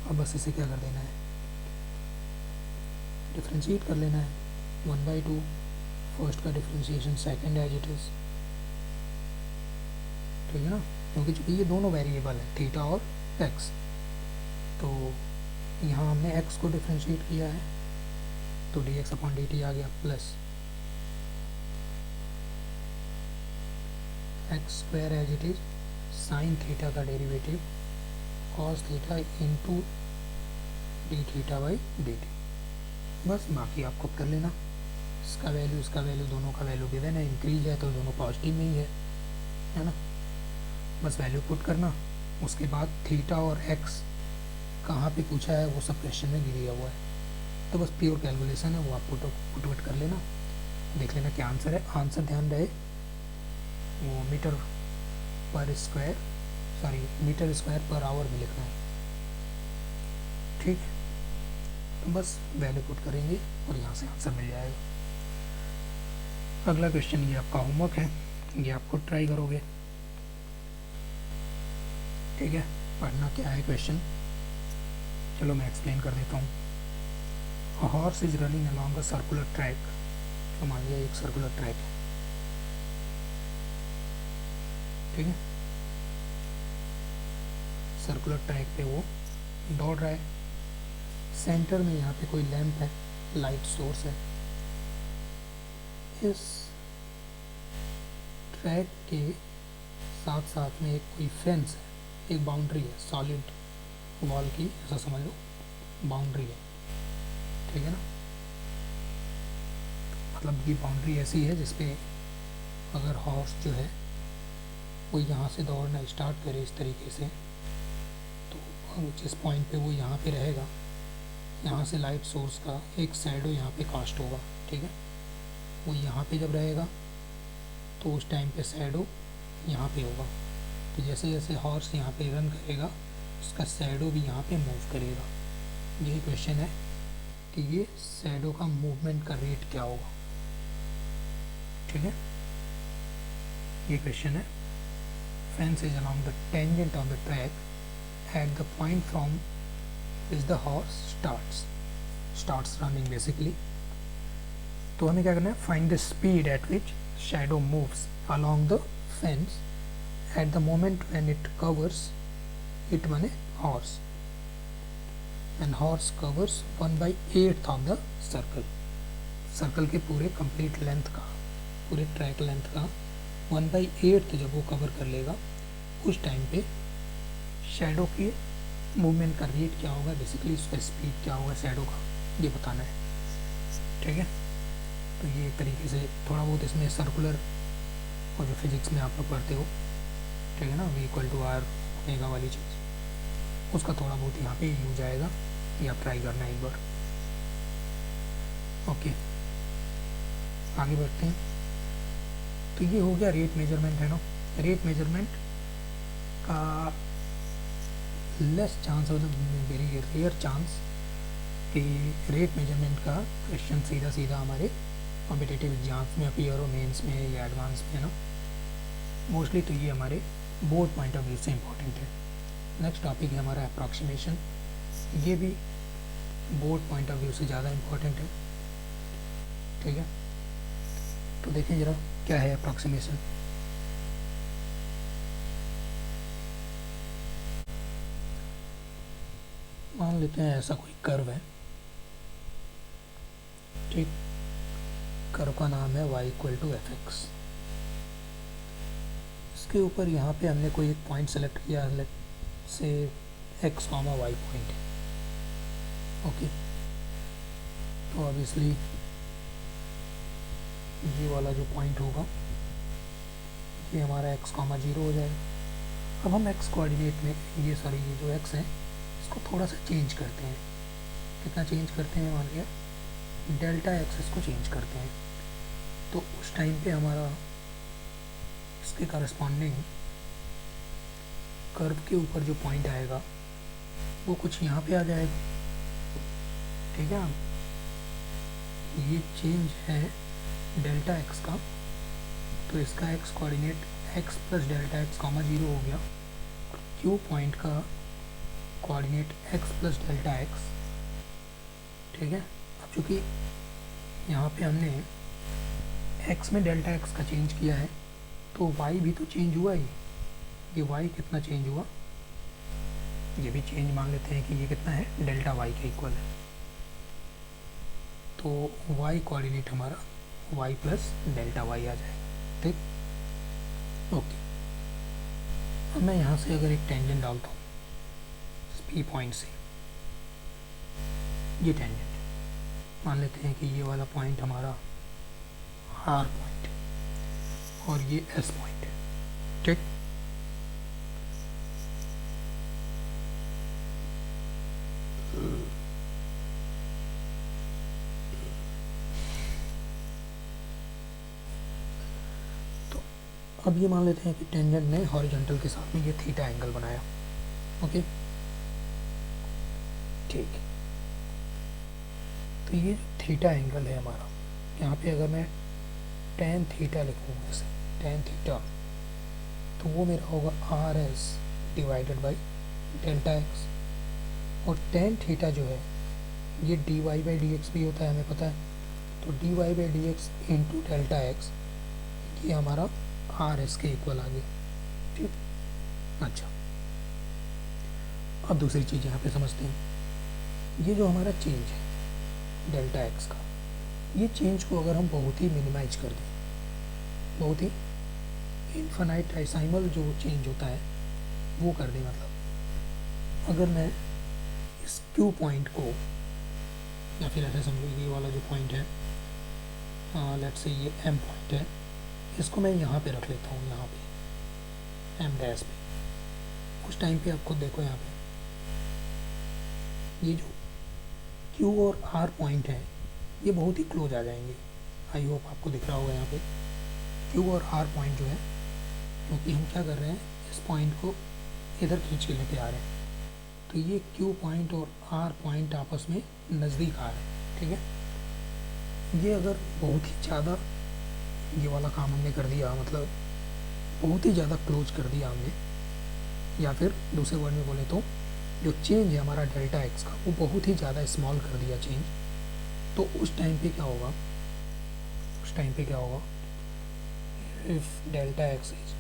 अब बस इसे क्या कर देना है, डिफ्रेंशिएट कर लेना है 1/2, फर्स्ट का differentiation second as it is. ठीक है ना, क्योंकि चूँकि ये दोनों वेरिएबल है थीटा और एक्स, तो यहाँ हमने एक्स को डिफ्रेंशिएट किया है तो d x upon D T आ गया plus x square as it is sine theta का derivative cos theta into d theta by d t. बस बाकी आपको कर लेना, इसका वैल्यू दोनों का वैल्यू गिवन है, इंक्रीज है तो दोनों पॉजिटिव में ही है ना। बस वैल्यू पुट करना, उसके बाद थीटा और एक्स कहाँ पे पूछा है वो सब क्वेश्चन में दिया हुआ है, तो बस प्योर कैलकुलेशन है, वो आप पुट कर लेना, देख लेना क्या आंसर है। आंसर ध्यान रहे वो मीटर स्क्वायर पर आवर में लिखना है। ठीक, तो बस वैल्यू पुट करेंगे और यहाँ से आंसर मिल जाएगा। अगला क्वेश्चन ये आपका होमवर्क है, ये आप खुद ट्राई करोगे। ठीक है, पढ़ना क्या है क्वेश्चन, चलो मैं एक्सप्लेन कर देता हूँ। A horse is running along a circular track. तो मान लिया एक सर्कुलर ट्रैक है, ठीक है, सर्कुलर ट्रैक पे वो दौड़ रहा है। सेंटर में यहाँ पे कोई लैंप है, लाइट सोर्स है। इस ट्रैक के साथ साथ में एक कोई फेंस है, एक बाउंड्री है, सॉलिड वॉल की ऐसा समझ लो बाउंड्री है। ठीक है ना, मतलब ये बाउंड्री ऐसी है जिसपे अगर हॉर्स जो है वो यहाँ से दौड़ना स्टार्ट करे इस तरीके से, तो जिस पॉइंट पे वो यहाँ पे रहेगा, यहाँ से लाइट सोर्स का एक शैडो यहाँ पे कास्ट होगा। ठीक है, वो यहाँ पे जब रहेगा तो उस टाइम पे शैडो यहाँ पे होगा। तो जैसे जैसे हॉर्स यहाँ पे रन करेगा उसका शैडो भी यहाँ पे मूव करेगा। यही क्वेश्चन है कि ये शैडो का मूवमेंट का रेट क्या होगा। ठीक है, ये क्वेश्चन है। Fence is along the tangent on the track at the point from which the horse starts running basically. तो हमें क्या करना है, find the speed at which shadow moves along the fence at the moment when it covers it माने horse, and horse covers 1/8 of the circle के पूरे complete length का, पूरे ट्रैक लेंथ का 1/8 जब वो कवर कर लेगा उस टाइम पे शैडो के मूवमेंट का रेट क्या होगा, बेसिकली उसका स्पीड क्या होगा शैडो का, ये बताना है। ठीक है, तो ये एक तरीके से थोड़ा बहुत इसमें सर्कुलर और जो फिजिक्स में आप लोग पढ़ते हो, ठीक है ना, V=R ओमेगा वाली चीज़, उसका थोड़ा बहुत यहाँ पे यूज आएगा, ये आप ट्राई करना एक बार। ओके, आगे बढ़ते हैं। तो ये हो गया रेट मेजरमेंट, है ना। रेट मेजरमेंट का लेस चांस, मतलब वेरी रेयर चांस कि रेट मेजरमेंट का क्वेश्चन सीधा सीधा हमारे कॉम्पिटिटिव एग्जाम्स में अपीयर हो, मेंस में या एडवांस में, ना मोस्टली। तो ये हमारे बोर्ड पॉइंट ऑफ व्यू से इम्पोर्टेंट है। नेक्स्ट टॉपिक है हमारा अप्रॉक्सीमेशन, ये भी बोर्ड पॉइंट ऑफ व्यू से ज़्यादा इम्पोर्टेंट है। ठीक है, तो देखें ज़रा क्या है अप्रॉक्सीमेशन। मान लेते हैं ऐसा कोई कर्व है, ठीक, कर्व का नाम है y=fx। इसके ऊपर यहाँ पे हमने कोई एक पॉइंट सेलेक्ट किया, से x, y पॉइंट है। ओके, तो ऑब्वियसली ये वाला जो पॉइंट होगा ये हमारा x, 0 हो जाएगा। अब हम x कोऑर्डिनेट में ये जो x है इसको थोड़ा सा चेंज करते हैं। कितना चेंज करते हैं, मान लिया डेल्टा एक्सिस को चेंज करते हैं, तो उस टाइम पे हमारा इसके करस्पॉन्डिंग कर्व के ऊपर जो पॉइंट आएगा वो कुछ यहाँ पे आ जाएगा। ठीक है, ये चेंज है डेल्टा एक्स का, तो इसका x coordinate x + delta x, 0 हो गया। क्यू पॉइंट का कोऑर्डिनेट x + डेल्टा x। ठीक है, अब चूँकि यहाँ पे हमने x में डेल्टा x का चेंज किया है तो y भी तो चेंज हुआ ही। ये y कितना चेंज हुआ, ये भी चेंज मान लेते हैं कि ये कितना है, डेल्टा y के इक्वल है। तो y कोऑर्डिनेट हमारा y + डेल्टा y आ जाएगा। ठीक, ओके। अब मैं यहाँ से अगर एक टेंजेंट डालता हूँ P पॉइंट से, ये टेंजेंट मान लेते हैं कि ये वाला पॉइंट हमारा R पॉइंट है और ये S पॉइंट है। ठीक, तो अब ये मान लेते हैं कि टेंजेंट ने हॉरिजॉन्टल के साथ में ये थीटा एंगल बनाया। ओके, ठीक, तो ये थीटा एंगल है हमारा, यहाँ पे अगर मैं tan थीटा लिखूँगा इसे, tan थीटा, तो वो मेरा होगा RS / डेल्टा एक्स। और tan थीटा जो है ये dy/dx भी होता है, हमें पता है। तो dy/dx इंटू डेल्टा एक्स, ये हमारा RS के इक्वल आ गया। ठीक, अच्छा, अब दूसरी चीज़ यहाँ पे समझते हैं। ये जो हमारा चेंज है डेल्टा एक्स का, ये चेंज को अगर हम बहुत ही मिनिमाइज कर दें, बहुत ही इनफाइनाइटेसिमल जो चेंज होता है वो कर दें, मतलब अगर मैं इस क्यू पॉइंट को, या फिर ऐसे समझो ये वाला जो पॉइंट है, लेट्स से ये M पॉइंट है, इसको मैं यहाँ पे रख लेता हूँ, यहाँ पे M डैश पे। उस टाइम पे आप खुद देखो, यहाँ पे ये जो Q और R पॉइंट है ये बहुत ही क्लोज आ जाएंगे। आई होप आपको दिख रहा होगा यहाँ पे Q और R पॉइंट जो है, क्योंकि हम क्या कर रहे हैं, इस पॉइंट को इधर खींच के लेके आ रहे हैं, तो ये Q पॉइंट और R पॉइंट आपस में नज़दीक आ रहे हैं। ठीक है, ये अगर बहुत ही ज़्यादा ये वाला काम हमने कर दिया, मतलब बहुत ही ज़्यादा क्लोज कर दिया हमने, या फिर दूसरे वर्ड में बोले तो जो चेंज है हमारा डेल्टा एक्स का वो बहुत ही ज़्यादा स्मॉल कर दिया चेंज, तो उस टाइम पे क्या होगा, if delta x is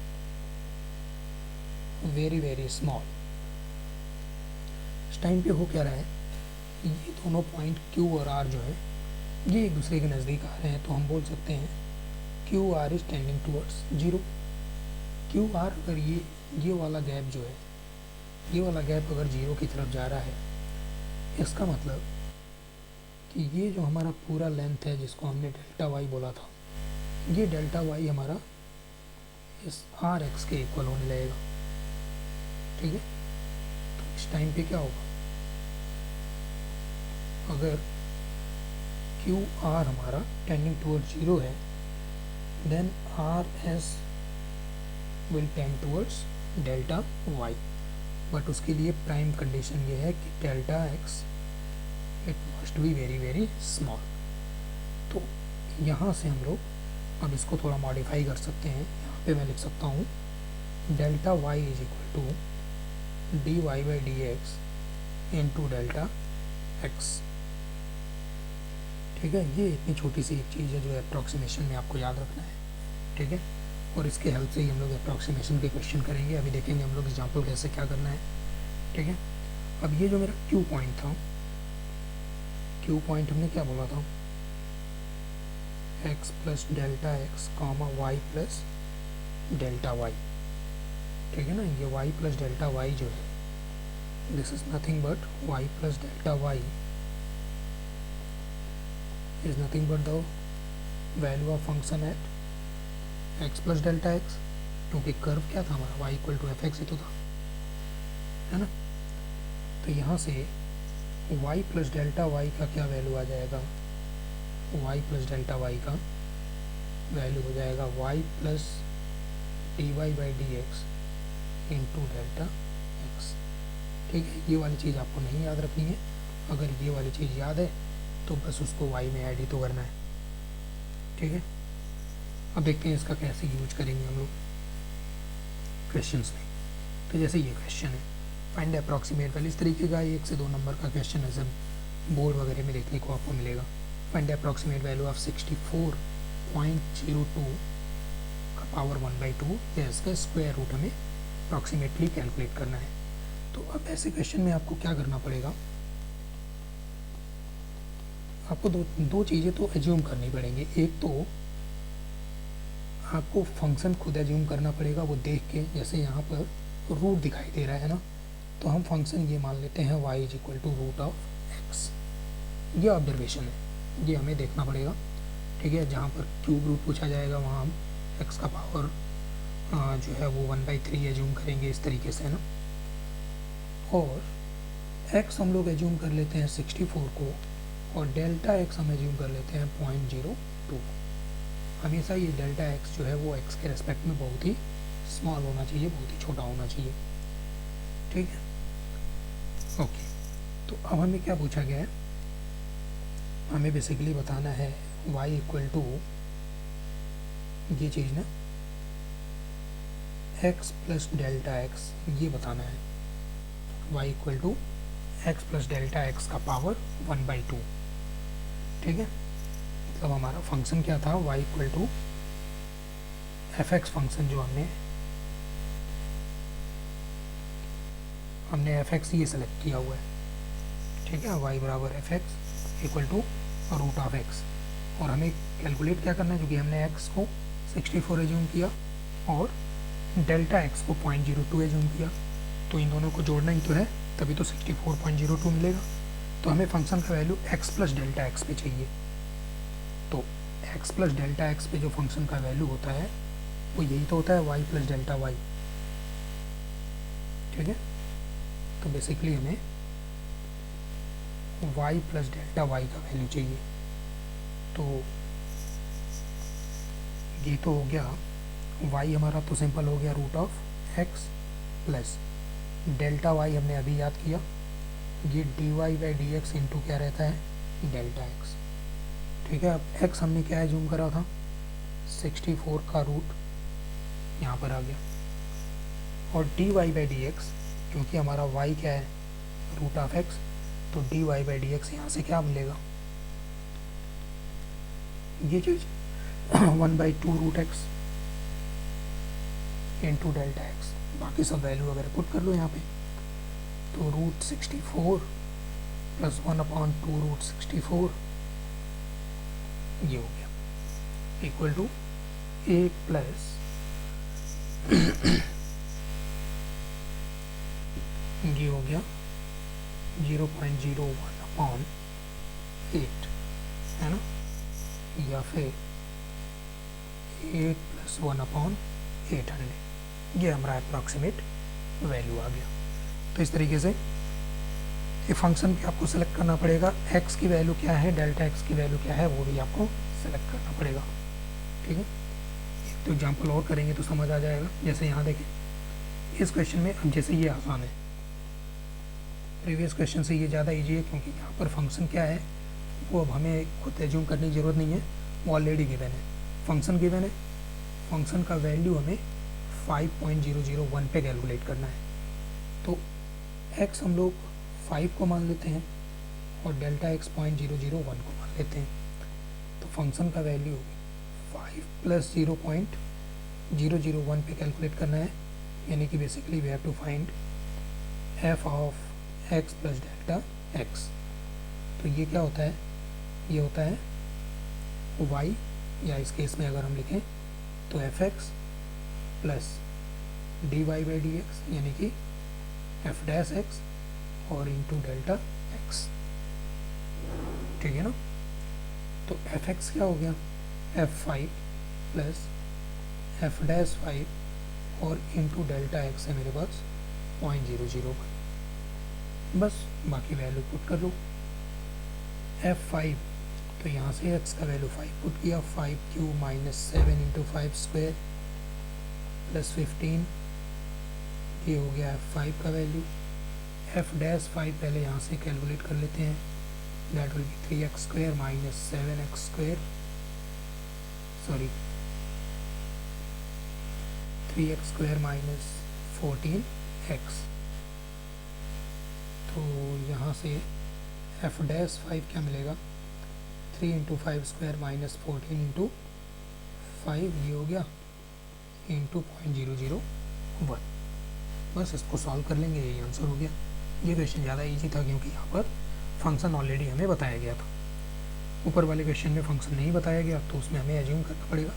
very very small, इस टाइम पे हो क्या रहा है, ये दोनों पॉइंट Q और R जो है ये एक दूसरे के नज़दीक आ रहे हैं, तो हम बोल सकते हैं QR is tending towards 0। QR अगर ये वाला गैप जो है ये वाला गैप अगर जीरो की तरफ जा रहा है, इसका मतलब कि ये जो हमारा पूरा लेंथ है जिसको हमने डेल्टा वाई बोला था, ये डेल्टा वाई हमारा इस आर एक्स के इक्वल होने लगेगा। ठीक है, तो इस टाइम पे क्या होगा, अगर क्यू आर हमारा टेंडिंग टूवर्ड जीरो है, then R S will tend towards delta Y, but उसके लिए प्राइम कंडीशन ये है कि delta X it must be very very small. तो यहाँ से हम लोग अब इसको थोड़ा मॉडिफाई कर सकते हैं। यहाँ पे मैं लिख सकता हूँ delta Y is equal to D Y by D X into delta X. ठीक है, ये इतनी छोटी सी एक चीज़ है जो अप्रॉक्सीमेशन में आपको याद रखना है। ठीक है, और इसके हेल्प से ही हम लोग अप्रॉक्सीमेशन के क्वेश्चन करेंगे। अभी देखेंगे हम लोग एग्जाम्पल कैसे क्या करना है। ठीक है, अब ये जो मेरा क्यू पॉइंट था, क्यू पॉइंट हमने क्या बोला था, X plus delta X comma Y plus delta Y. ठीक है ना, ये वाई प्लस डेल्टा वाई जो है, this is nothing but y plus delta Y is nothing but the value of function at x plus delta x, क्योंकि curve क्या था हमारा, y equal to F x ही तो था, है ना। तो यहाँ से y प्लस डेल्टा वाई का क्या वैल्यू आ जाएगा, y प्लस डेल्टा वाई का वैल्यू हो जाएगा y plus D Y by D X into delta X. ठीक है, ये वाली चीज़ आपको नहीं याद रखनी है। अगर ये वाली चीज़ याद है तो बस उसको y में ऐड ही तो करना है। ठीक है, अब देखते हैं इसका कैसे यूज करेंगे हम लोग क्वेश्चंस में। तो जैसे ये क्वेश्चन है, फाइंड अप्रॉक्सीमेट वैल्यू, इस तरीके का 1 से 2 नंबर का क्वेश्चन है, सब बोर्ड वगैरह में देखने को आपको मिलेगा। फाइंड अप्रॉक्सीमेट वैल्यू ऑफ 64.02 का पावर 1/2 या इसका स्क्वायर रूट हमें अप्रॉक्सीमेटली कैलकुलेट करना है। तो अब ऐसे क्वेश्चन में आपको क्या करना पड़ेगा, आपको दो चीज़ें तो एज्यूम करनी पड़ेंगी। एक तो आपको फंक्शन खुद एज्यूम करना पड़ेगा, वो देख के, जैसे यहाँ पर रूट दिखाई दे रहा है ना, तो हम फंक्शन ये मान लेते हैं y is equal to root of X. ये ऑब्जर्वेशन है, ये हमें देखना पड़ेगा। ठीक है, जहाँ पर क्यूब रूट पूछा जाएगा वहाँ हम x का पावर जो है वो 1/3 एज्यूम करेंगे, इस तरीके से, है ना। और x हम लोग एज्यूम कर लेते हैं 64 को, और डेल्टा x हम एज्यूम कर लेते हैं 0.02। हमेशा ये डेल्टा x जो है वो x के रेस्पेक्ट में बहुत ही स्मॉल होना चाहिए, बहुत ही छोटा होना चाहिए। ठीक है, ओके। तो अब हमें क्या पूछा गया है, हमें बेसिकली बताना है y इक्वल टू ये चीज़ ना x प्लस डेल्टा एक्स, ये बताना है y equal to X plus delta X का पावर 1/2। ठीक है, मतलब हमारा फंक्शन क्या था, y equal to F X function जो हमने एफ एक्स ये सेलेक्ट किया हुआ है। ठीक है, y बराबर F X equal to root of X, और हमें कैलकुलेट क्या करना है, क्योंकि हमने x को 64 एज्यूम किया और डेल्टा x को 0.02 एज्यूम किया, तो इन दोनों को जोड़ना ही तो है, तभी तो 64.02 मिलेगा। तो हमें फंक्शन का value x plus delta x पे चाहिए। तो x प्लस डेल्टा एक्स पे जो फंक्शन का वैल्यू होता है वो यही तो होता है y प्लस डेल्टा वाई। ठीक है, तो बेसिकली हमें y प्लस डेल्टा वाई का वैल्यू चाहिए। तो ये तो हो गया y हमारा, तो सिंपल हो गया root of x plus delta Y हमने अभी याद किया, ये D Y by D X into क्या रहता है, डेल्टा एक्स। ठीक है, अब x हमने क्या एज्यूम करा था, 64 का रूट यहाँ पर आ गया, और D Y by D X, क्योंकि हमारा y क्या है, रूट ऑफ x, तो D Y by D X यहाँ से क्या मिलेगा, ये चीज़ 1/2 root X into delta X. बाकी सब वैल्यू अगर पुट कर लो यहाँ पे, तो रूट 64 प्लस 1/2 रूट 64 ये हो गया, इक्वल टू a प्लस ये हो गया 0.01/8 है ना, या फिर 8 + 1/800, ये हमारा अप्रॉक्सीमेट वैल्यू आ गया। तो इस तरीके से ये फंक्शन भी आपको सेलेक्ट करना पड़ेगा, x की वैल्यू क्या है, डेल्टा x की वैल्यू क्या है, वो भी आपको सेलेक्ट करना पड़ेगा। ठीक है, एक तो एग्जाम्पल और करेंगे तो समझ आ जाएगा। जैसे यहाँ देखें इस क्वेश्चन में, अब जैसे ये आसान है, प्रीवियस क्वेश्चन से ये ज़्यादा ईजी है, क्योंकि यहाँ पर फंक्शन क्या है वो अब हमें खुद एज्यूम करने की ज़रूरत नहीं है, वो ऑलरेडी गिवन है। फंक्शन गिवन है, फंक्शन का वैल्यू हमें 5.001 पे कैलकुलेट करना है। तो x हम लोग 5 को मान लेते हैं और डेल्टा x 0.001 को मान लेते हैं। तो फंक्शन का वैल्यू 5 + 0.001 पे कैलकुलेट करना है, यानी कि basically we have to find f of x + delta x। तो ये क्या होता है, ये होता है y, या इस केस में अगर हम लिखें तो fx + dy/dx, यानी कि f'(x) और इंटू डेल्टा x। ठीक है ना, तो fx क्या हो गया, f5 + f'5 और इंटू डेल्टा x है मेरे पास 0.001। बस बाकी वैल्यू पुट कर लो। f5 तो यहाँ से x का वैल्यू 5 पुट किया, 5³ - 7 × 5² + 15, ये हो गया f5 का वैल्यू। f'5 पहले यहाँ से कैलकुलेट कर लेते हैं, that will be 3x² - 7x², sorry 3x² - 14x। तो यहाँ से f'5 क्या मिलेगा, 3 × 5² - 14 × 5, ये हो गया इंटू 0.001। बस इसको सॉल्व कर लेंगे, यही आंसर हो गया। ये क्वेश्चन ज़्यादा इजी था, क्योंकि यहाँ पर फंक्शन ऑलरेडी हमें बताया गया था। ऊपर वाले क्वेश्चन में फंक्शन नहीं बताया गया, तो उसमें हमें एज्यूम करना पड़ेगा।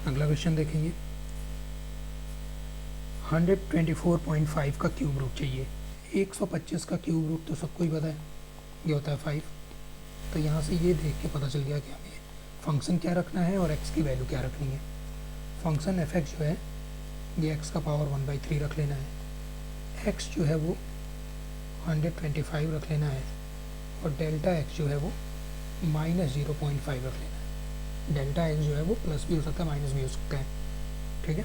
अगला क्वेश्चन देखेंगे, 124.5 का क्यूब रूट चाहिए। 125 का क्यूब रूट तो सबको ही पता है, ये होता है 5। तो यहाँ से ये देख के पता चल गया कि हमें फंक्शन क्या रखना है और x की वैल्यू क्या रखनी है। फंक्शन f(x) जो है ये x का पावर 1/3 रख लेना है, x जो है वो 125 रख लेना है, और डेल्टा x जो है वो -0.5 रख लेना है। डेल्टा x जो है वो प्लस भी हो सकता है, माइनस भी हो सकता है। ठीक है,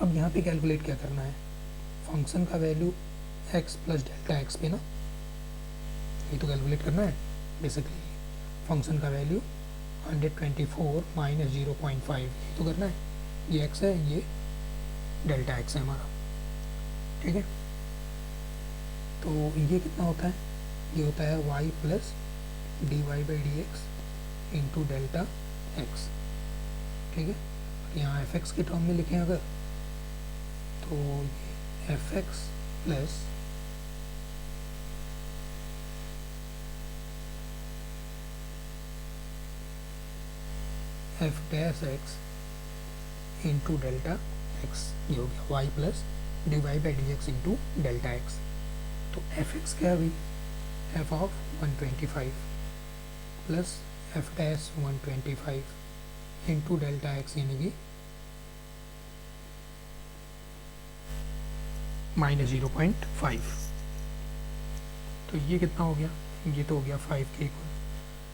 अब यहाँ पे कैलकुलेट क्या करना है, फंक्शन का वैल्यू x + डेल्टा x पे ना, ये तो कैलकुलेट करना है। बेसिकली फंक्शन का वैल्यू 124 - 0.5, ये तो करना है। ये x है, ये डेल्टा x है हमारा। ठीक है, तो ये कितना होता है, ये होता है y + dy/dx into delta x। ठीक है, यहाँ f(x) के टर्म में लिखें अगर, तो ये f(x) + f'(x) into delta x, ये हो गया y + dy/dx into delta x। तो f(x) क्या है भाई, f of 125 plus f'(125) into delta x, यानी कि -0.5। तो ये कितना हो गया, ये तो हो गया 5 के इक्वल,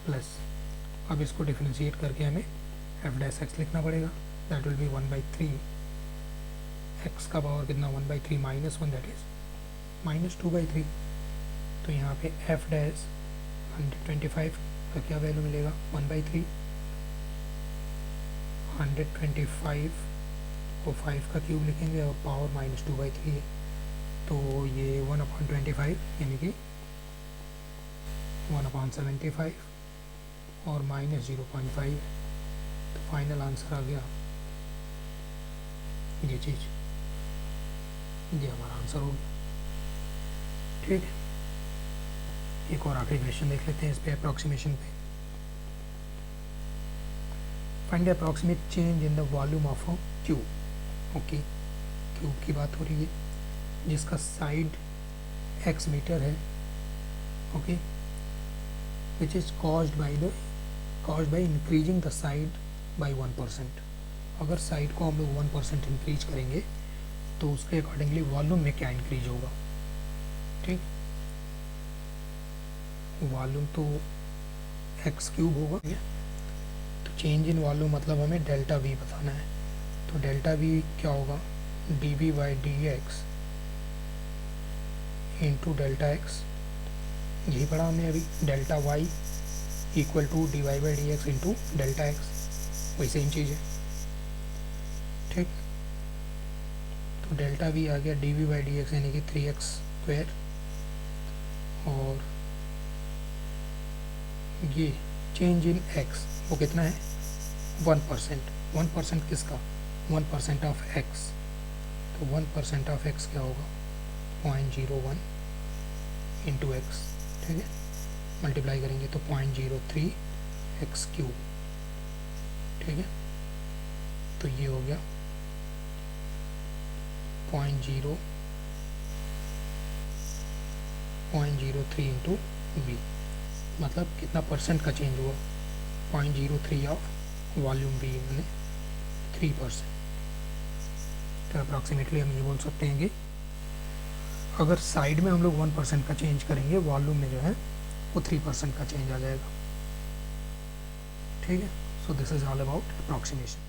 प्लस अब इसको डिफरेंशिएट करके हमें f'(x) लिखना पड़ेगा, दैट विल बी 1/3। x का पावर कितना, 1/3 - 1, दैट इज -2/3। तो यहाँ पे f'(125) का क्या वैल्यू मिलेगा, 1/3। 125 को 5 का क्यूब लिखेंगे और पावर -2/3 है, तो ये 1/25 यानी कि 1/75 और -0.5। तो फाइनल आंसर आ गया ये चीज़, ये हमारा आंसर हो गया। ठीक है, एक और आखिरी क्वेश्चन देख लेते हैं इस पे, अप्रॉक्सीमेशन पे। Find the approximate change in the volume of a cube. Okay, cube की बात हो रही है, जिसका साइड x मीटर है, okay, which is caused by increasing the side by 1%। अगर साइड को हम लोग 1% इंक्रीज करेंगे तो उसके अकॉर्डिंगली वॉल्यूम में क्या इंक्रीज होगा, ठीक, वॉल्यूम तो एक्स क्यूब होगा। तो चेंज इन वॉल्यूम मतलब हमें डेल्टा वी बताना है, तो डेल्टा वी क्या होगा, D V by D X into delta X, यही पढ़ा हमने अभी, delta Y equal to D Y by D X into delta X, वही सेम चीज़ है, ठीक। तो डेल्टा वी आ गया D V by D X यानी कि 3x स्क्वायर, और ये चेंज इन x वो कितना है 1%। 1% किसका, 1% ऑफ x, तो 1% ऑफ x क्या होगा 0.01 इंटू एक्स, ठीक है, मल्टीप्लाई करेंगे तो 0.03 एक्स क्यूब, ठीक है। तो ये हो गया 0.03 इंटू वी, मतलब कितना परसेंट का चेंज हुआ, 0.03 ऑफ वॉल्यूम वी मैंने 3%। तो अप्रॉक्सीमेटली हम ये बोल सकते हैं कि अगर साइड में हम लोग 1% का चेंज करेंगे, वॉल्यूम में जो है वो 3% का चेंज आ जाएगा, ठीक है। So this is all about approximation.